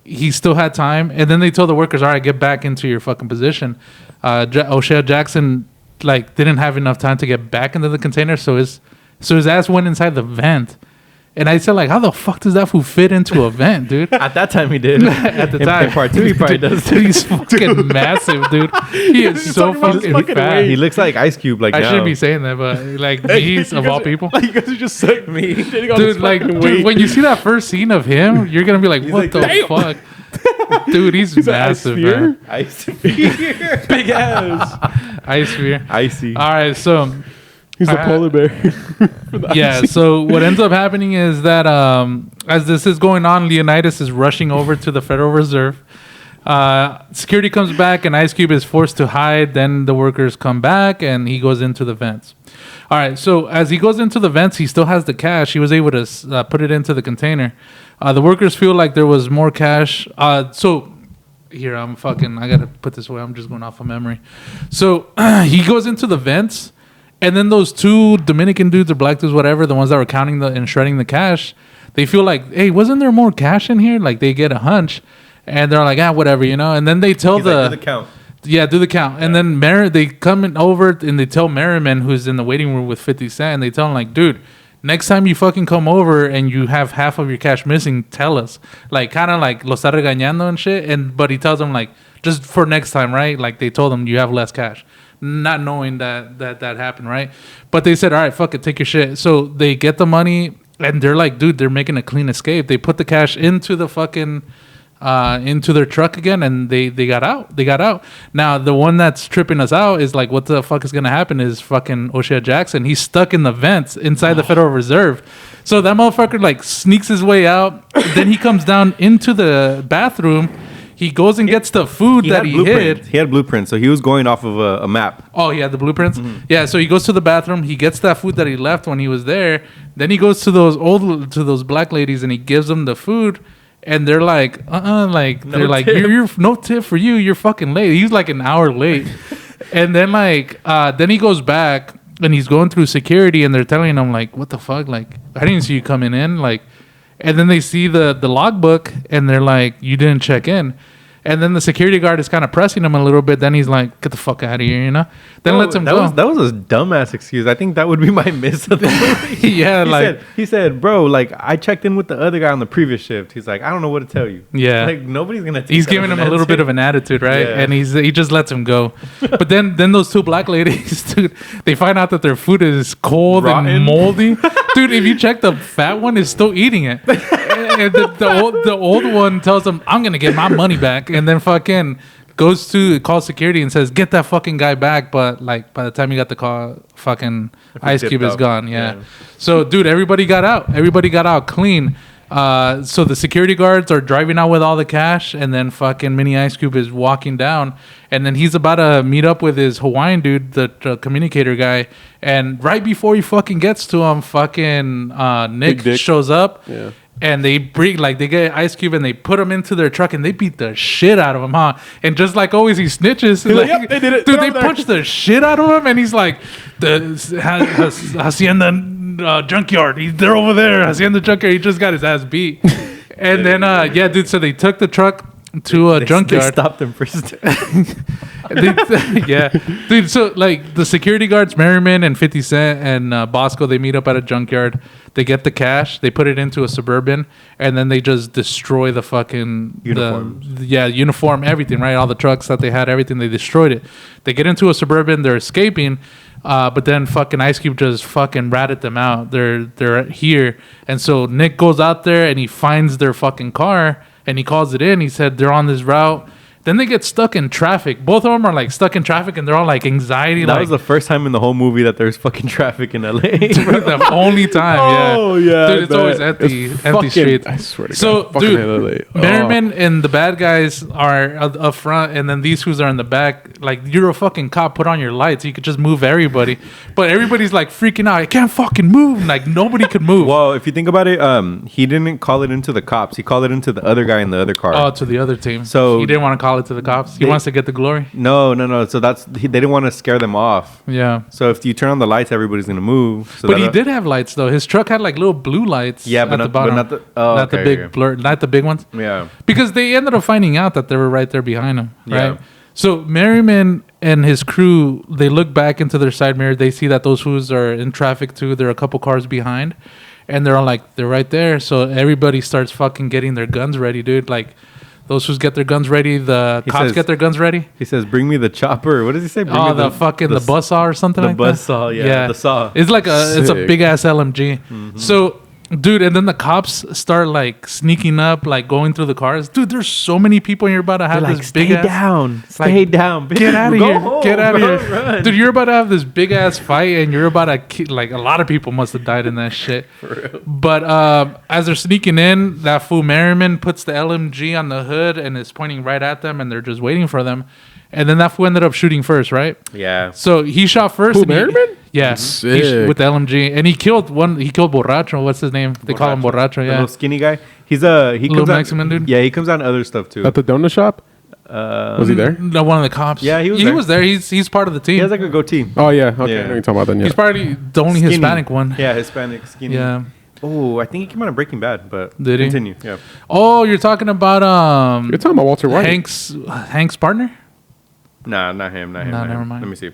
he still had time. And then they told the workers, all right, get back into your fucking position. O'Shea Jackson like didn't have enough time to get back into the container. So his ass went inside the vent. And I said, like, how the fuck does that fool fit into a vent, dude? At that time, he did. At the In time. part two, he probably does. Dude, he's fucking massive, dude. He is so talking about his fucking fucking fat. weight. He looks like Ice Cube, like I now. shouldn't be saying that, but like me, of all people. You guys are just saying me. Dude, like, dude, when you see that first scene of him, you're gonna be like, "What like, the "Damn." fuck?" Dude, he's an ice massive, sphere? man. Ice. big ass. Ice sphere. Icy. All right, so He's a polar bear. yeah, so what ends up happening is that as this is going on, Leonidas is rushing over to the Federal Reserve. Security comes back, and Ice Cube is forced to hide. Then the workers come back, and he goes into the vents. All right, so as he goes into the vents, he still has the cash. He was able to put it into the container. The workers feel like there was more cash. So here, I got to put this away. I'm just going off of memory. So he goes into the vents, and then those two Dominican dudes or black dudes, whatever, the ones that were counting and shredding the cash, they feel like, hey, wasn't there more cash in here? Like, they get a hunch. And they're like, whatever, you know. And then they tell He's like, do the count. Yeah, do the count. And then they come in over and they tell Merriman, who's in the waiting room with 50 Cent, and they tell him, like, dude, next time you fucking come over and you have half of your cash missing, tell us. Like, kind of like, lo está regañando and shit. But he tells them, like, just for next time, right? Like, they told him you have less cash. Not knowing that happened, right? But they said, all right, fuck it, take your shit. So they get the money, and they're like, dude, they're making a clean escape. They put the cash into the fucking... into their truck again, and they got out. Now the one that's tripping us out is like, what the fuck is gonna happen is fucking O'Shea Jackson. He's stuck in the vents inside the Federal Reserve. So that motherfucker like sneaks his way out. Then he comes down into the bathroom. he goes and gets the food that he hid. He had blueprints, so he was going off of a map. Oh, he had the blueprints? Yeah, so he goes to the bathroom. He gets that food that he left when he was there. Then he goes to those black ladies and he gives them the food. And they're like, they're like, you're no tip for you. You're fucking late. He's like an hour late. And then then he goes back and he's going through security and they're telling him like, what the fuck? Like, I didn't see you coming in. Like, and then they see the logbook and they're like, you didn't check in. And then the security guard is kind of pressing him a little bit. Then he's like, get the fuck out of here, you know? Then lets him go. That was a dumbass excuse. I think that would be my miss of the movie. Yeah, he said, bro, like, I checked in with the other guy on the previous shift. He's like, I don't know what to tell you. Yeah. Like, nobody's going to take He's giving him a little bit of an attitude, right? Yeah. And he just lets him go. But then those two black ladies, dude, they find out that their food is cold Rotten. and moldy. Dude, if you check, the fat one is still eating it. And the old one tells him, I'm going to get my money back. And then fucking calls security and says, get that fucking guy back. But like by the time you got the call, fucking Ice Cube is gone. Yeah. So, dude, everybody got out. Everybody got out clean. So the security guards are driving out with all the cash, and then fucking Mini Ice Cube is walking down, and then he's about to meet up with his Hawaiian dude, the communicator guy, and right before he fucking gets to him, fucking Nick shows up. Yeah. And they they get Ice Cube and they put him into their truck and they beat the shit out of him, huh? And just like always, he snitches. Like, yep, they did it. Dude, they punched the shit out of him, and he's like, the Hacienda junkyard. They're over there. Hacienda junkyard. He just got his ass beat. And then, dude, so they took the truck to a junkyard. They stopped him first. Yeah. Dude, so like the security guards, Merriman and 50 Cent and Bosco, they meet up at a junkyard. They get the cash, they put it into a Suburban, and then they just destroy the fucking uniforms. Uniform, everything, right? All the trucks that they had, everything, they destroyed it. They get into a Suburban, they're escaping, but then fucking Ice Cube just fucking ratted them out. They're here. And so Nick goes out there and he finds their fucking car and he calls it in. He said they're on this route. Then they get stuck in traffic. Both of them are like stuck in traffic, and they're all like anxiety. That was the first time in the whole movie that there's fucking traffic in LA. The only time, Oh, yeah. dude, it's always empty streets. I swear to So, God. dude, Merriman and the bad guys are up front, and then these fools are in the back. Like, you're a fucking cop. Put on your lights. You could just move everybody. But everybody's like freaking out. I can't fucking move. Like, nobody could move. Well, if you think about it, he didn't call it into the cops. He called it into the other guy in the other car. Oh, to the other team. So he didn't want to call it to the cops. He wants to get the glory. No. So they didn't want to scare them off. Yeah. So if you turn on the lights, everybody's gonna move. So but he did have lights though. His truck had like little blue lights. Yeah, at the bottom. but not the big blur, not the big ones. Yeah. Because they ended up finding out that they were right there behind him. Right. Yeah. So Merriman and his crew, they look back into their side mirror. They see that those fools are in traffic too. They're a couple cars behind, and they're all like, they're right there. So everybody starts fucking getting their guns ready, dude. Like. Those who get their guns ready, the cops get their guns ready. He says, "Bring me the chopper." What does he say? Bring me the buzzsaw or something like that. The buzzsaw, yeah. The saw. It's like it's a big ass LMG. Mm-hmm. So, dude, and then the cops start like sneaking up, like going through the cars. Dude, there's so many people, and you're about to have this big ass. Stay down. Get out of here. Home, get out of here. Run. Dude, you're about to have this big ass fight, and you're about to like a lot of people must have died in that shit. For real. But as they're sneaking in, that fool Merriman puts the LMG on the hood and is pointing right at them, and they're just waiting for them. And then that fool ended up shooting first, right? Yeah. So he shot first. Who, Merriman? Yeah. With the LMG. And he killed Borracho. What's his name? They call him Borracho, The yeah. little skinny guy. He comes out, Mexican dude? Yeah, he comes out in other stuff too. At the donut shop? Was he there? No, one of the cops. Yeah, he was He there. was there. He's part of the team. He has like a goatee. Oh, yeah. Okay. Yeah. I know you're talking about then, yeah. He's probably the only Skinny. Hispanic one. Yeah, Hispanic, skinny. Yeah. Oh, I think he came out of Breaking Bad, but Did he? continue. Yeah. Oh, you're talking about You're talking about Walter White. Hank's partner? Nah, not him. Not Nah, him. never mind. Let me see.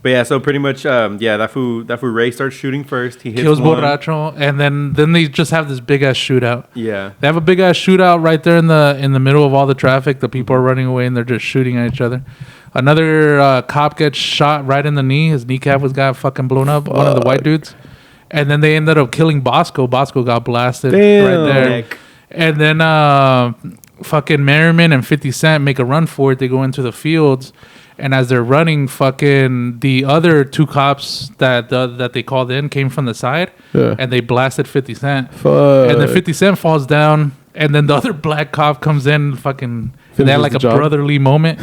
But yeah, so pretty much, that fool Ray starts shooting first. He hits Kills one. Borracho, and then they just have this big ass shootout. Yeah. They have a big ass shootout right there in the middle of all the traffic. The people are running away and they're just shooting at each other. Another cop gets shot right in the knee. His kneecap got fucking blown up. One of the white dudes. And then they ended up killing Bosco. Bosco got blasted right there. Nick. And then fucking Merriman and 50 Cent make a run for it. They go into the fields. And as they're running, fucking the other two cops that they called in came from the side. Yeah. And they blasted 50 Cent. Fuck. And then 50 Cent falls down. And then the other black cop comes in, fucking, and they had Finishes like the a job. brotherly moment.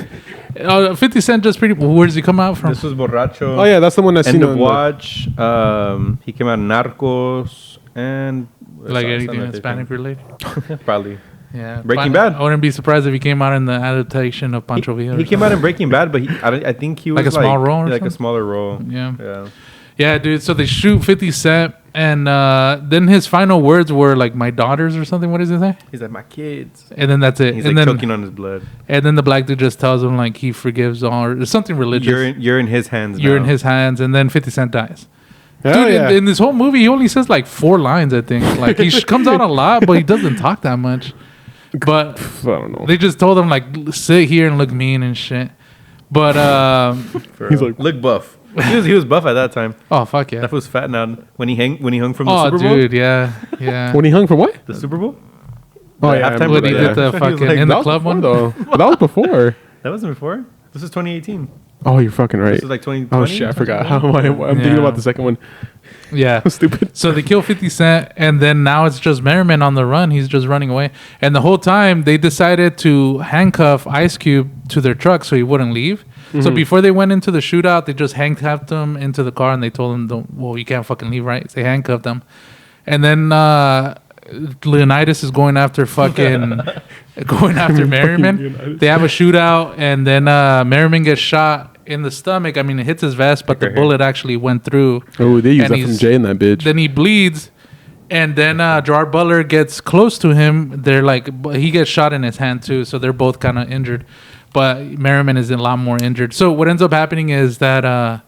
50 Cent just pretty. Where does he come out from? This was Borracho. Oh yeah, that's the one I End seen of on. Watch. He came out in Narcos and Like some anything other Hispanic thing. related. Probably. Yeah, Breaking But Bad. I wouldn't be surprised if he came out in the adaptation of Pancho Villa. He came out in Breaking Bad, but I think he was Like a small role or like a something? smaller role. Yeah. Yeah. Yeah, dude. So they shoot 50 Cent, and then his final words were like, "My daughters" or something. What does he say? He's like, my kids. And then that's it. He's and like then choking on his blood. and then the black dude just tells him like he forgives all, or something religious. You're in his hands. You're in now. his hands, and then 50 Cent dies. Hell Dude, yeah. in this whole movie, he only says like 4 lines, I think. Like he comes out a lot, but he doesn't talk that much. But I don't know. they just told him like sit here and look mean and shit. But For He's real. like- look buff. He was buff at that time. oh fuck yeah. That was fat now. When he hung from the Oh Super Bowl. dude, yeah, yeah. When he hung for what? The Super Bowl. Oh The yeah, I halftime remember When he show, did the He was fucking like, in that the was club before, one. though. But that was before. That wasn't before. This is 2018. Oh, you're fucking right. This was like 2020. Oh shit, I forgot. How am I? I'm thinking Yeah. about the second one. Yeah. Stupid. So they kill 50 Cent, and then now it's just Merriman on the run. He's just running away. And the whole time, they decided to handcuff Ice Cube to their truck so he wouldn't leave. So before they went into the shootout, they just handcuffed him into the car, and they told him, well, you can't fucking leave, right? So they handcuffed him. And then Leonidas is going after fucking... going after Merriman. Leonidas. They have a shootout, and then Merriman gets shot in the stomach. I mean, it hits his vest, but the Right here. bullet actually went through. Oh, they used And that from he's- Jay in that bitch. Then he bleeds, and then Gerard Butler gets close to him. They're like, but he gets shot in his hand too, so they're both kind of injured. But Merriman is a lot more injured. So what ends up happening is that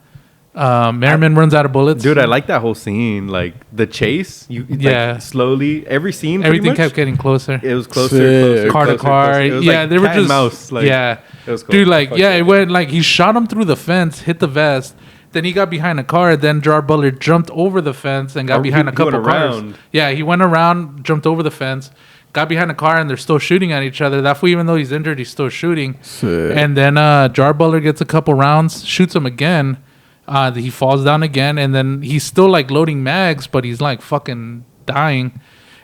Merriman runs out of bullets. Dude, I like that whole scene. Like the chase. Yeah. Like, slowly every scene. pretty Everything much, kept getting closer. It was closer, Sick. closer, Car to closer, car. closer. It was Yeah, like they were cat and just mouse. Like, yeah. It was cool. Dude, like Fuck yeah, it went like he shot him through the fence, hit the vest. Then he got behind a car. Then Gerard Butler jumped over the fence and got Oh, behind he a couple went cars. around. Yeah, he went around, jumped over the fence, got behind a car, and they're still shooting at each other. That fool, even though he's injured, he's still shooting. Sick. And then Gerard Butler gets a couple rounds, shoots him again. He falls down again, and then he's still like loading mags, but he's like fucking dying.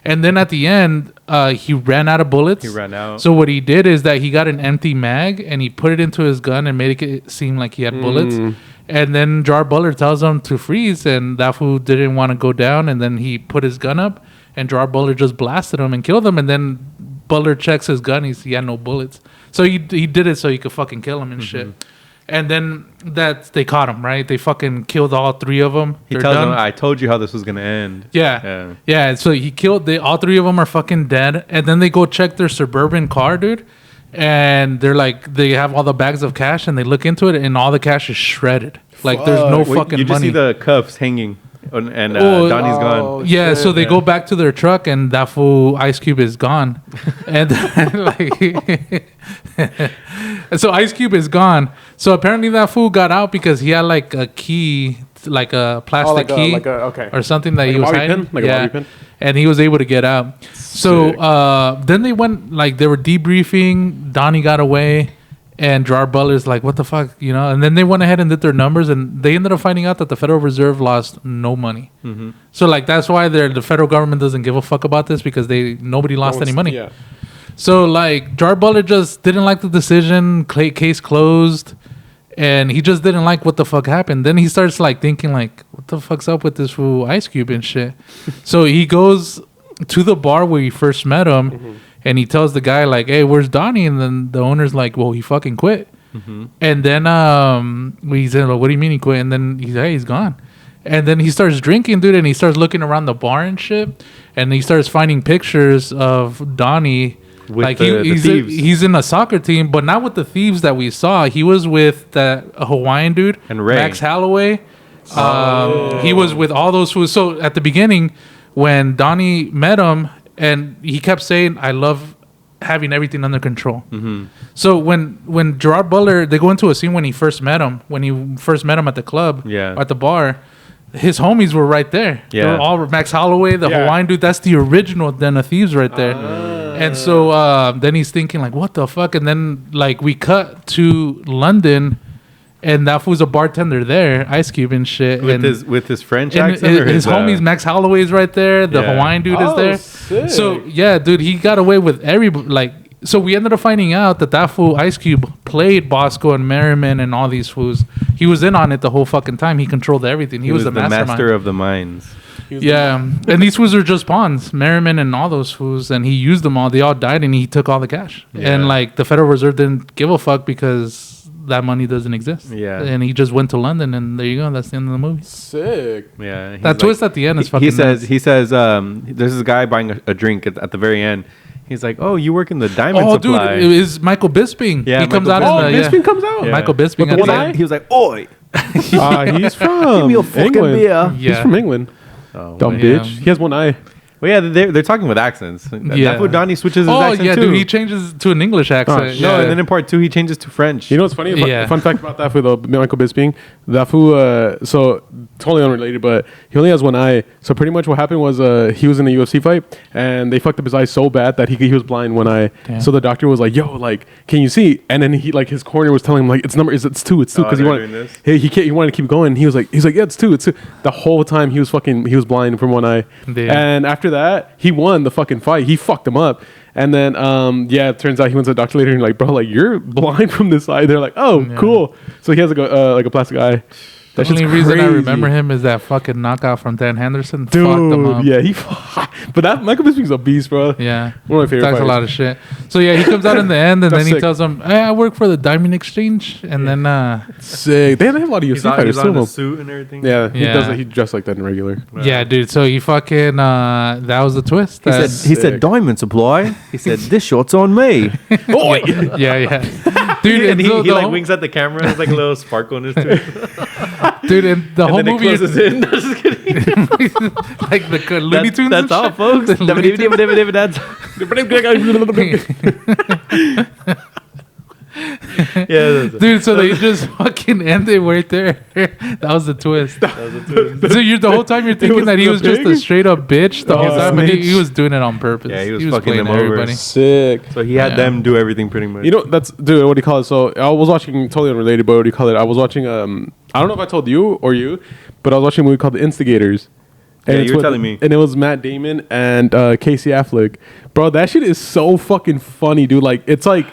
And then at the end, he ran out of bullets. He ran out. So what he did is that he got an empty mag and he put it into his gun and made it seem like he had bullets. And then Gerard Butler tells him to freeze, and that fool didn't want to go down. And then he put his gun up, and Gerard Butler just blasted him and killed him. And then Butler checks his gun; he had no bullets. So he did it so he could fucking kill him and shit. And then they caught him, right? They fucking killed all 3 of them. He They're tells done. him, "I told you how this was gonna end." Yeah. Yeah. So he killed all 3 of them are fucking dead. And then they go check their Suburban car, dude. And they're like, they have all the bags of cash and they look into it and all the cash is shredded. Like there's no Wait, fucking you just money. see the cuffs hanging, and Oh, Donnie's gone. oh, Yeah, shit. so they Yeah. go back to their truck and that fool Ice Cube is gone. And like so Ice Cube is gone. So apparently that fool got out because he had like a key, like a plastic key okay. or something that Like he a was bobby hiding. pin? Like a yeah. bobby pin? And he was able to get out. So then they went like they were debriefing. Donnie got away. And Gerard Butler's like, what the fuck, you know? And then they went ahead and did their numbers, and they ended up finding out that the Federal Reserve lost no money. So like that's why the federal government doesn't give a fuck about this because nobody lost any money. Yeah. So like Gerard Butler just didn't like the decision, case closed, and he just didn't like what the fuck happened. Then he starts like thinking like, what the fuck's up with this fool Ice Cube and shit. So he goes to the bar where he first met him. And he tells the guy like, "Hey, where's Donnie?" And then the owner's like, "Well, he fucking quit." And then he said, "What do you mean he quit?" And then he's gone. And then he starts drinking, dude, and he starts looking around the bar and shit. And he starts finding pictures of Donnie. With like the Thieves. he's in a soccer team, but not with the Thieves that we saw. He was with that Hawaiian dude, And Ray. Max Holloway. He was with all those fools. So at the beginning, when Donnie met him, and he kept saying, "I love having everything under control." So when Gerard Butler, they go into a scene when he first met him at the club, Yeah. at the bar, his homies were right there. They Yeah. were all Max Holloway, the Yeah. Hawaiian dude. That's the original Den of Thieves right there. And so then he's thinking like, what the fuck? And then like we cut to London and that fool's a bartender there, Ice Cube and shit. With and his French and accent, or his homies, Max Holloway's right there. The Yeah. Hawaiian dude is there. Sick. So yeah, dude, he got away with So we ended up finding out that fool Ice Cube played Bosco and Merriman and all these fools. He was in on it the whole fucking time. He controlled everything. He was the mastermind. master of the minds. Yeah, and these fools are just pawns, Merriman and all those fools, and he used them all. They all died, and he took all the cash. Yeah. And like the Federal Reserve didn't give a fuck because that money doesn't exist. Yeah. And he just went to London, and there you go. That's the end of the movie. Sick. Yeah. That twist at the end is fucking. He says there's this guy buying a drink at the very end. He's like, "Oh, you work in the diamond supply." Dude, it is Michael Bisping. Yeah, he comes Michael out in the Bisping comes out. Yeah. Michael Bisping. With the at one the eye? end. He was like, "Oi, He's from give me a fucking England. beer." He's Yeah. from England. Oh, Dumb yeah. bitch. He has one eye. well, yeah, they're talking with accents. Yeah. That fool Donnie switches his Oh accent yeah, too. dude, he changes to an English accent. shit. No, yeah. and then in part 2 he changes to French. You know what's funny? Yeah. Fun fact about that fool, though, Michael Bisping. That fool, so totally unrelated, but he only has one eye. So pretty much what happened was he was in a UFC fight, and they fucked up his eye so bad that he was blind one eye. Damn. So the doctor was like, "Yo, like, can you see?" And then he like his corner was telling him like, "It's two, it's two," Oh, because he they're wanted doing this? he wanted to keep going. He was like, "Yeah, it's two." The whole time he was blind from one eye. Damn. And after that, he won the fucking fight. He fucked him up. And then, it turns out he went to the doctor later and like, bro, like you're blind from this eye. They're like, oh, Yeah. cool. So he has like a plastic eye. The only reason I remember him is that fucking knockout from Dan Henderson. Fucked him up. Dude, yeah, but that Michael Bisping's a beast, bro. Yeah. One of my favorite Talks a fighters. lot of shit. So yeah, he comes out in the end, and That's then he sick. tells him, "Hey, I work for the Diamond Exchange," and then Sick. They have a lot of UFC fighters on too. a suit and everything. Yeah, he Yeah. does it. He dressed like that in regular. yeah, dude. So he fucking that was the twist. He Sick. said diamond supply. He said this shot's on me. yeah, dude. And he the like whole- winks at the camera. There's like a little sparkle in his tooth. dude, and the whole And then it movie closes is in. Just kidding. like the Looney Tunes. That's and all, shit. folks. The Looney Tunes. That's yeah. Dude, so they just fucking ended right there. That was the twist. So the whole time you're thinking was that he the was just a pig? straight up bitch the whole time, but he snitch. was doing it on purpose. Yeah, he was fucking playing them over. everybody. Sick. So he had Yeah. them do everything pretty much. You know, that's dude. What do you call it? So I was watching totally unrelated, but what do you call it? I was watching. I don't know if I told you or you, but I was watching a movie called The Instigators. Yeah, it's you were telling me. And it was Matt Damon and Casey Affleck. Bro, that shit is so fucking funny, dude. Like it's like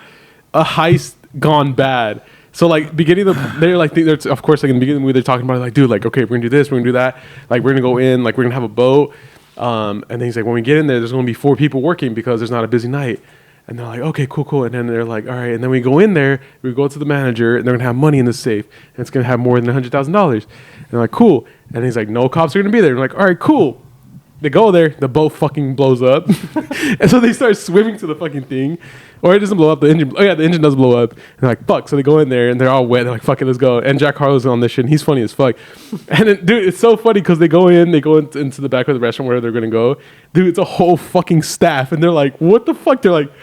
a heist gone bad. So like beginning of they're like of course like in the beginning of the movie they're talking about it, like, dude, like, okay, we're gonna do this, we're gonna do that, like we're gonna go in, like we're gonna have a boat. And then he's like, when we get in there's gonna be 4 people working because there's not a busy night. And they're like, okay, cool. And then they're like, all right. And then we go in there, we go to the manager, and they're gonna have money in the safe, and it's gonna have more than $100,000. And they're like, cool. And he's like, no cops are gonna be there. And they're like, all right, cool. They go there, the boat fucking blows up, and so they start swimming to the fucking thing, or it doesn't blow up. The engine, the engine does blow up. And they're like, fuck. So they go in there, and they're all wet. They're like, fuck it, let's go. And Jack Harlow's on this shit. And he's funny as fuck. And then, dude, it's so funny because they go into the back of the restaurant where they're gonna go. Dude, it's a whole fucking staff, and they're like, what the fuck? They're like,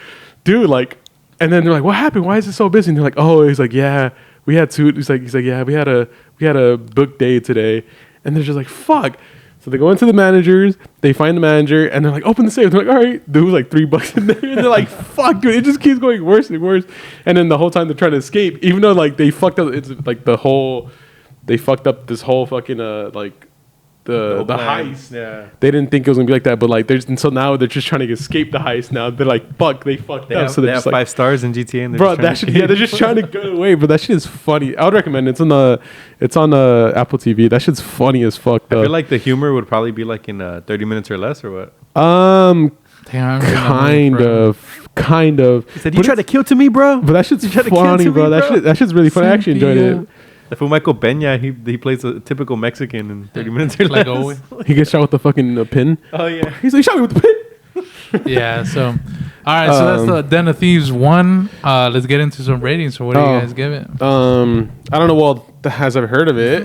dude, like, and then they're like, what happened? Why is it so busy? And they're like, oh, he's like, yeah, we had to. He's like, yeah, we had a book day today, and they're just like, fuck. So they go into the managers, they find the manager, and they're like, open the safe. They're like, all right, dude, like $3 in there. And they're like, fuck, dude, it just keeps going worse and worse. And then the whole time they're trying to escape, even though like they fucked up, it's like they fucked up this whole fucking like the plan. heist. Yeah. They didn't think it was gonna be like that, but like so now they're just trying to escape the heist. Now they're like, fuck, they fucked They up. have, So they they're have just like, 5 stars in GTA. And they're bro, just trying that to shit. keep- Yeah, they're just trying to get away. But that shit is funny. I would recommend it. It's on Apple TV. That shit's funny as fuck. I Though. feel like the humor would probably be like in 30 minutes or less, or what? Damn, I haven't seen that movie forever. kind of. He said, But "You tried to kill to me, bro." But that shit's You tried to kill funny, to bro. me, bro. That shit's really funny. I actually enjoyed it. The fool Michael Peña, he plays a typical Mexican in 30 minutes or Like less. always. He gets shot with the fucking pin. Oh yeah. He's like, shot me with the pin. Yeah. So, all right. So that's the Den of Thieves 1. Let's get into some ratings. So what do you guys give it? I don't know. Well, has ever heard of it?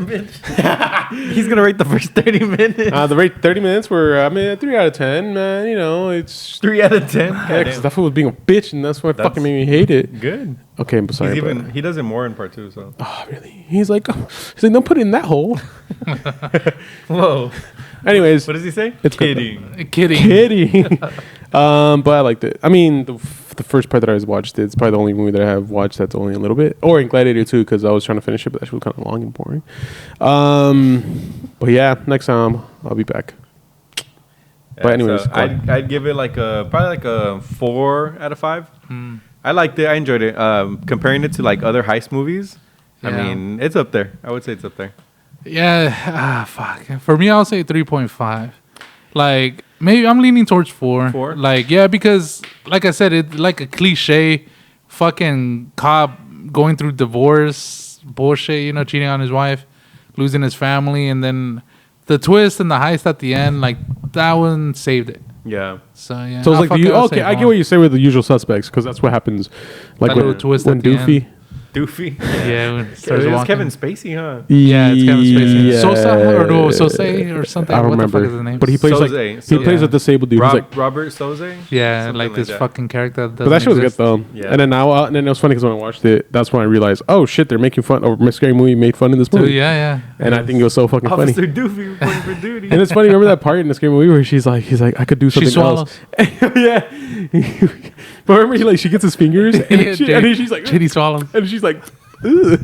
He's gonna rate the first 30 minutes. The rate 30 minutes were 3 out of 10. Man, you know, it's 3 out of 10. yeah, because that fool was being a bitch, and that's what That's- fucking made me hate it. Good. Okay, I'm sorry. He does it more in part 2. So. Oh, really? He's like, don't put it in that hole. Whoa. Anyways, What does he say? It's good. Kidding. Kidding. kidding. But I liked it. I mean, the the first part that I watched. It's probably the only movie that I have watched that's only a little bit. Or in Gladiator 2 because I was trying to finish it, but that shit was kind of long and boring. But yeah, next time I'll be back. But anyways, so I'd give it like probably like a 4 out of 5. I liked it. I enjoyed it. Comparing it to like other heist movies, I mean, it's up there. I would say it's up there. Yeah, fuck. For me, I'll say 3.5. Like, maybe I'm leaning towards 4. 4? Like, yeah, because, like I said, it's like a cliche fucking cop going through divorce bullshit, you know, cheating on his wife, losing his family, and then the twist and the heist at the end, like, that one saved it. Yeah. So, yeah. So it's like, okay, I get what you say with the usual suspects because that's what happens. Like That little twist when at the Doofy. Doofy. Yeah, when it It starts was walking. Kevin Spacey, huh? Yeah, it's Kevin Spacey. Yeah. Sosa or no, Sose or something. I don't What remember. the fuck is his name? But he plays Soze. he plays Yeah. a disabled dude. He's like, Robert Soze? Yeah, Something like this that. fucking character. That but that shit was good exist. though. Yeah. And then and then it was funny because when I watched it, that's when I realized, oh shit, they're making fun. Or my scary movie made fun of this Dude, movie. yeah. And I think it was so fucking funny. Officer Doofy reporting for duty. And it's funny. Remember that part in the scary movie where he's like, I could do She something else. swallows. Yeah. But remember, she gets his fingers, and, Yeah, and then she's like, Chitty swallows. and she's like, ugh.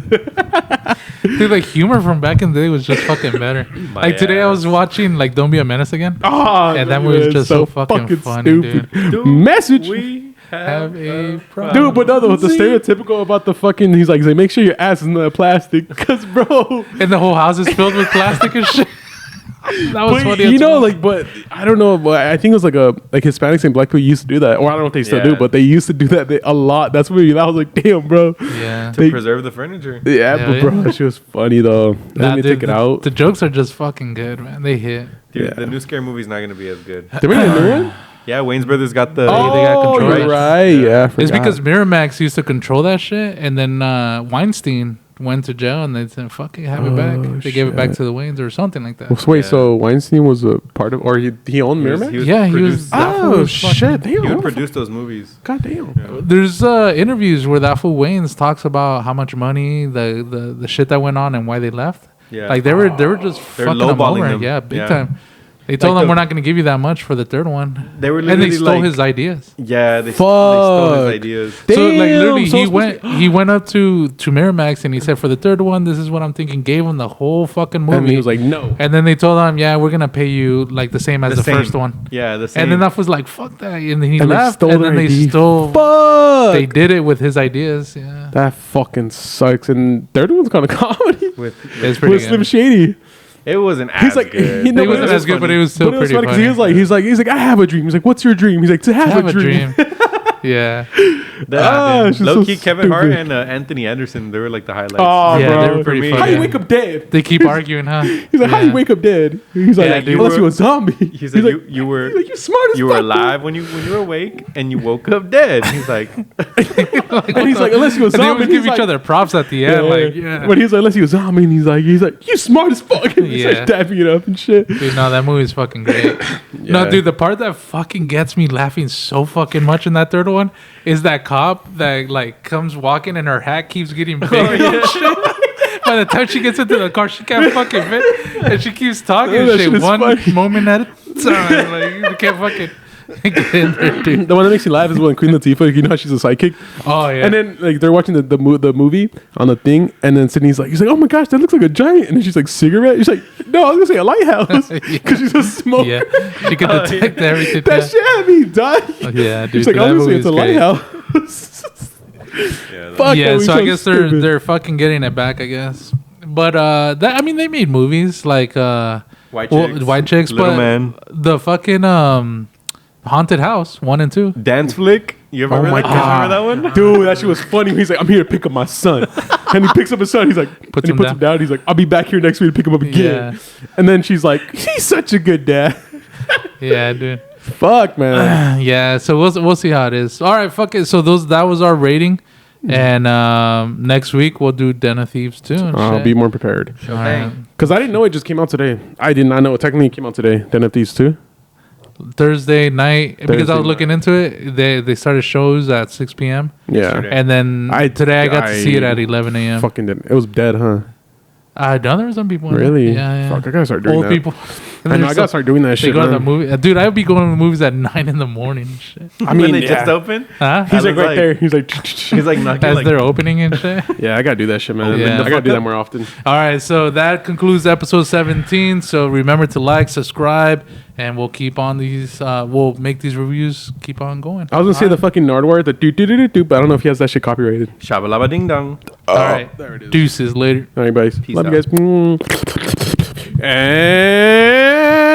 Dude, like humor from back in the day was just fucking better. My Like today, I ass. was watching like Don't Be a Menace again. Oh, And that movie was just so fucking funny, dude. Message. We Have a problem. Dude, but no, the stereotypical about the fucking, he's like, make sure your ass is not plastic. Because, bro. And the whole house is filled with plastic and shit. That was But, funny. you as know, well. like, but I don't know. But I think it was like Hispanics and black people used to do that. Or I don't know if they still do, Yeah. but they used to do that a lot. That's what I was like, damn, bro. yeah. to They- preserve the furniture. Yeah, Hell but bro, yeah. that shit was funny though. And Nah, then they dude, take it out. The jokes are just fucking good, man. They hit. Dude, Yeah. the new scary movie's not gonna be as good. They made a new one? Yeah, Wayne's Brothers got the. they got Oh, control you're rights. right. Yeah, I It's forgot. because Miramax used to control that shit, and then Weinstein went to jail, and they said, "Fuck it, have it back." Oh, They gave it back shit. to the Waynes or something like that. Well, so wait, Yeah. so Weinstein was a part of, or he owned He was- Miramax? he was Yeah, he was- produced- that fool Oh was fucking- shit! Damn, He would what the produce those movies. fuck? God damn. There's interviews where that fool Wayne's talks about how much money the shit that went on and why they left. Yeah. Like they were just They're fucking them lowballing over. them. Yeah, big Yeah. time. They told Like him the- we're not going to give you that much for the third one, They were and they literally stole like, his ideas. Yeah, they stole his Fuck. ideas. So like Damn, literally, so he it's supposed went he went up to Miramax and he said for the third one, this is what I'm thinking. Gave him the whole fucking movie, And he was like, no. and then they told him, yeah, we're gonna pay you like the same as the same. first one. Yeah, the same. And then that was like, fuck that, and then he And they left, stole and their then they idea. stole. Fuck. They did it with his ideas. Yeah, That fucking sucks. And third one's kind of comedy with it's pretty with Slim good. Shady. it wasn't as He's like, good. he- no, It but wasn't it was as good, but funny. it was still But it was pretty funny 'cause funny. he's like, I have a dream. He's like, what's your dream? He's like, to have, a dream. Yeah. It's just Low so key, Kevin Hart stupid. and Anthony Anderson, they were like the highlights. Oh, Yeah, bro. they were pretty For me, funny. How do you wake up dead? They keep arguing, huh? He's like, how do Yeah. you wake up dead? He's like, Yeah, dude. unless you're a zombie. He's like, you were he's like, you smart as you were fuck, bro." alive when you were awake and you woke up dead. He's like, And he's like, unless you're a And they zombie. always and give he's each like, other props at the end, like yeah. But he's like, unless you're a zombie, and he's like, you smart as fuck. And he Yeah. starts dapping it up and shit. Dude, no, that movie's fucking great. No, Yeah. dude, the part that fucking gets me laughing so fucking much in that third one is that cop that like comes walking and her hat keeps getting bigger. and shit. By the time she gets into the car, she can't fucking fit, and she keeps talking Oh, and that shit shit is one funny. moment at a time. Like you can't fucking get in there, dude. The one that makes you laugh is when Queen Latifah, you know how she's a psychic? Oh yeah. And then like they're watching the movie on the thing, and then Sydney's like, he's like, oh my gosh, that looks like a giant. And then she's like, cigarette? She's like, no, I was gonna say a lighthouse. Because she's a smoker. yeah, she can detect everything. That yeah. shit had me dying. Yeah, dude. She's like, that obviously movie's it's a great. lighthouse. yeah, Fuck, that Yeah, movie's so I guess stupid. they're fucking getting it back, I guess. But that I mean, they made movies like White well, Chicks, White Chicks, Little but Man, the fucking Haunted House 1 and 2. Dance Flick. You ever Oh remember my that? You God. remember that one? Dude, that shit was funny. He's like, I'm here to pick up my son. And he picks up his son. He's like, Puts and he him puts him down. He's like, I'll be back here next week to pick him up again. Yeah. And then she's like, he's such a good dad. Yeah, dude. Fuck, man. Yeah, so we'll see how it is. All right, fuck it. So that was our rating, and next week we'll do Den of Thieves too. and I'll shit. be more prepared. All right. Because I didn't know it just came out today. I did not know it technically came out today. Then if these two. Thursday night because I Thursday was looking into it. They started shows at 6 p.m. Yeah. Yesterday. and then today I got to see it at 11 a.m. Fucking did. It was dead, huh? I know there were some people. in it. Really? Yeah, yeah. Fuck, I gotta start doing Old that. people. I know. I gotta start doing that They shit. go to the Man. movie. Dude, I would be going to the movies at 9 in the morning and shit. I When mean, they yeah. just open, Huh? He's like was right like- there. He's like, he's like knocking. As Like, they're opening and shit. yeah, I gotta do that shit, man. Yeah. I gotta do that more often. All right, so that concludes episode 17. So remember to like, subscribe, and we'll keep on these. We'll make these reviews keep on going. I was gonna say the fucking Nardwar, the do, but I don't know if he has that shit copyrighted. Shabalaba ding dong. All right, There it is. deuces later. All right, guys. Peace Love out. you guys. And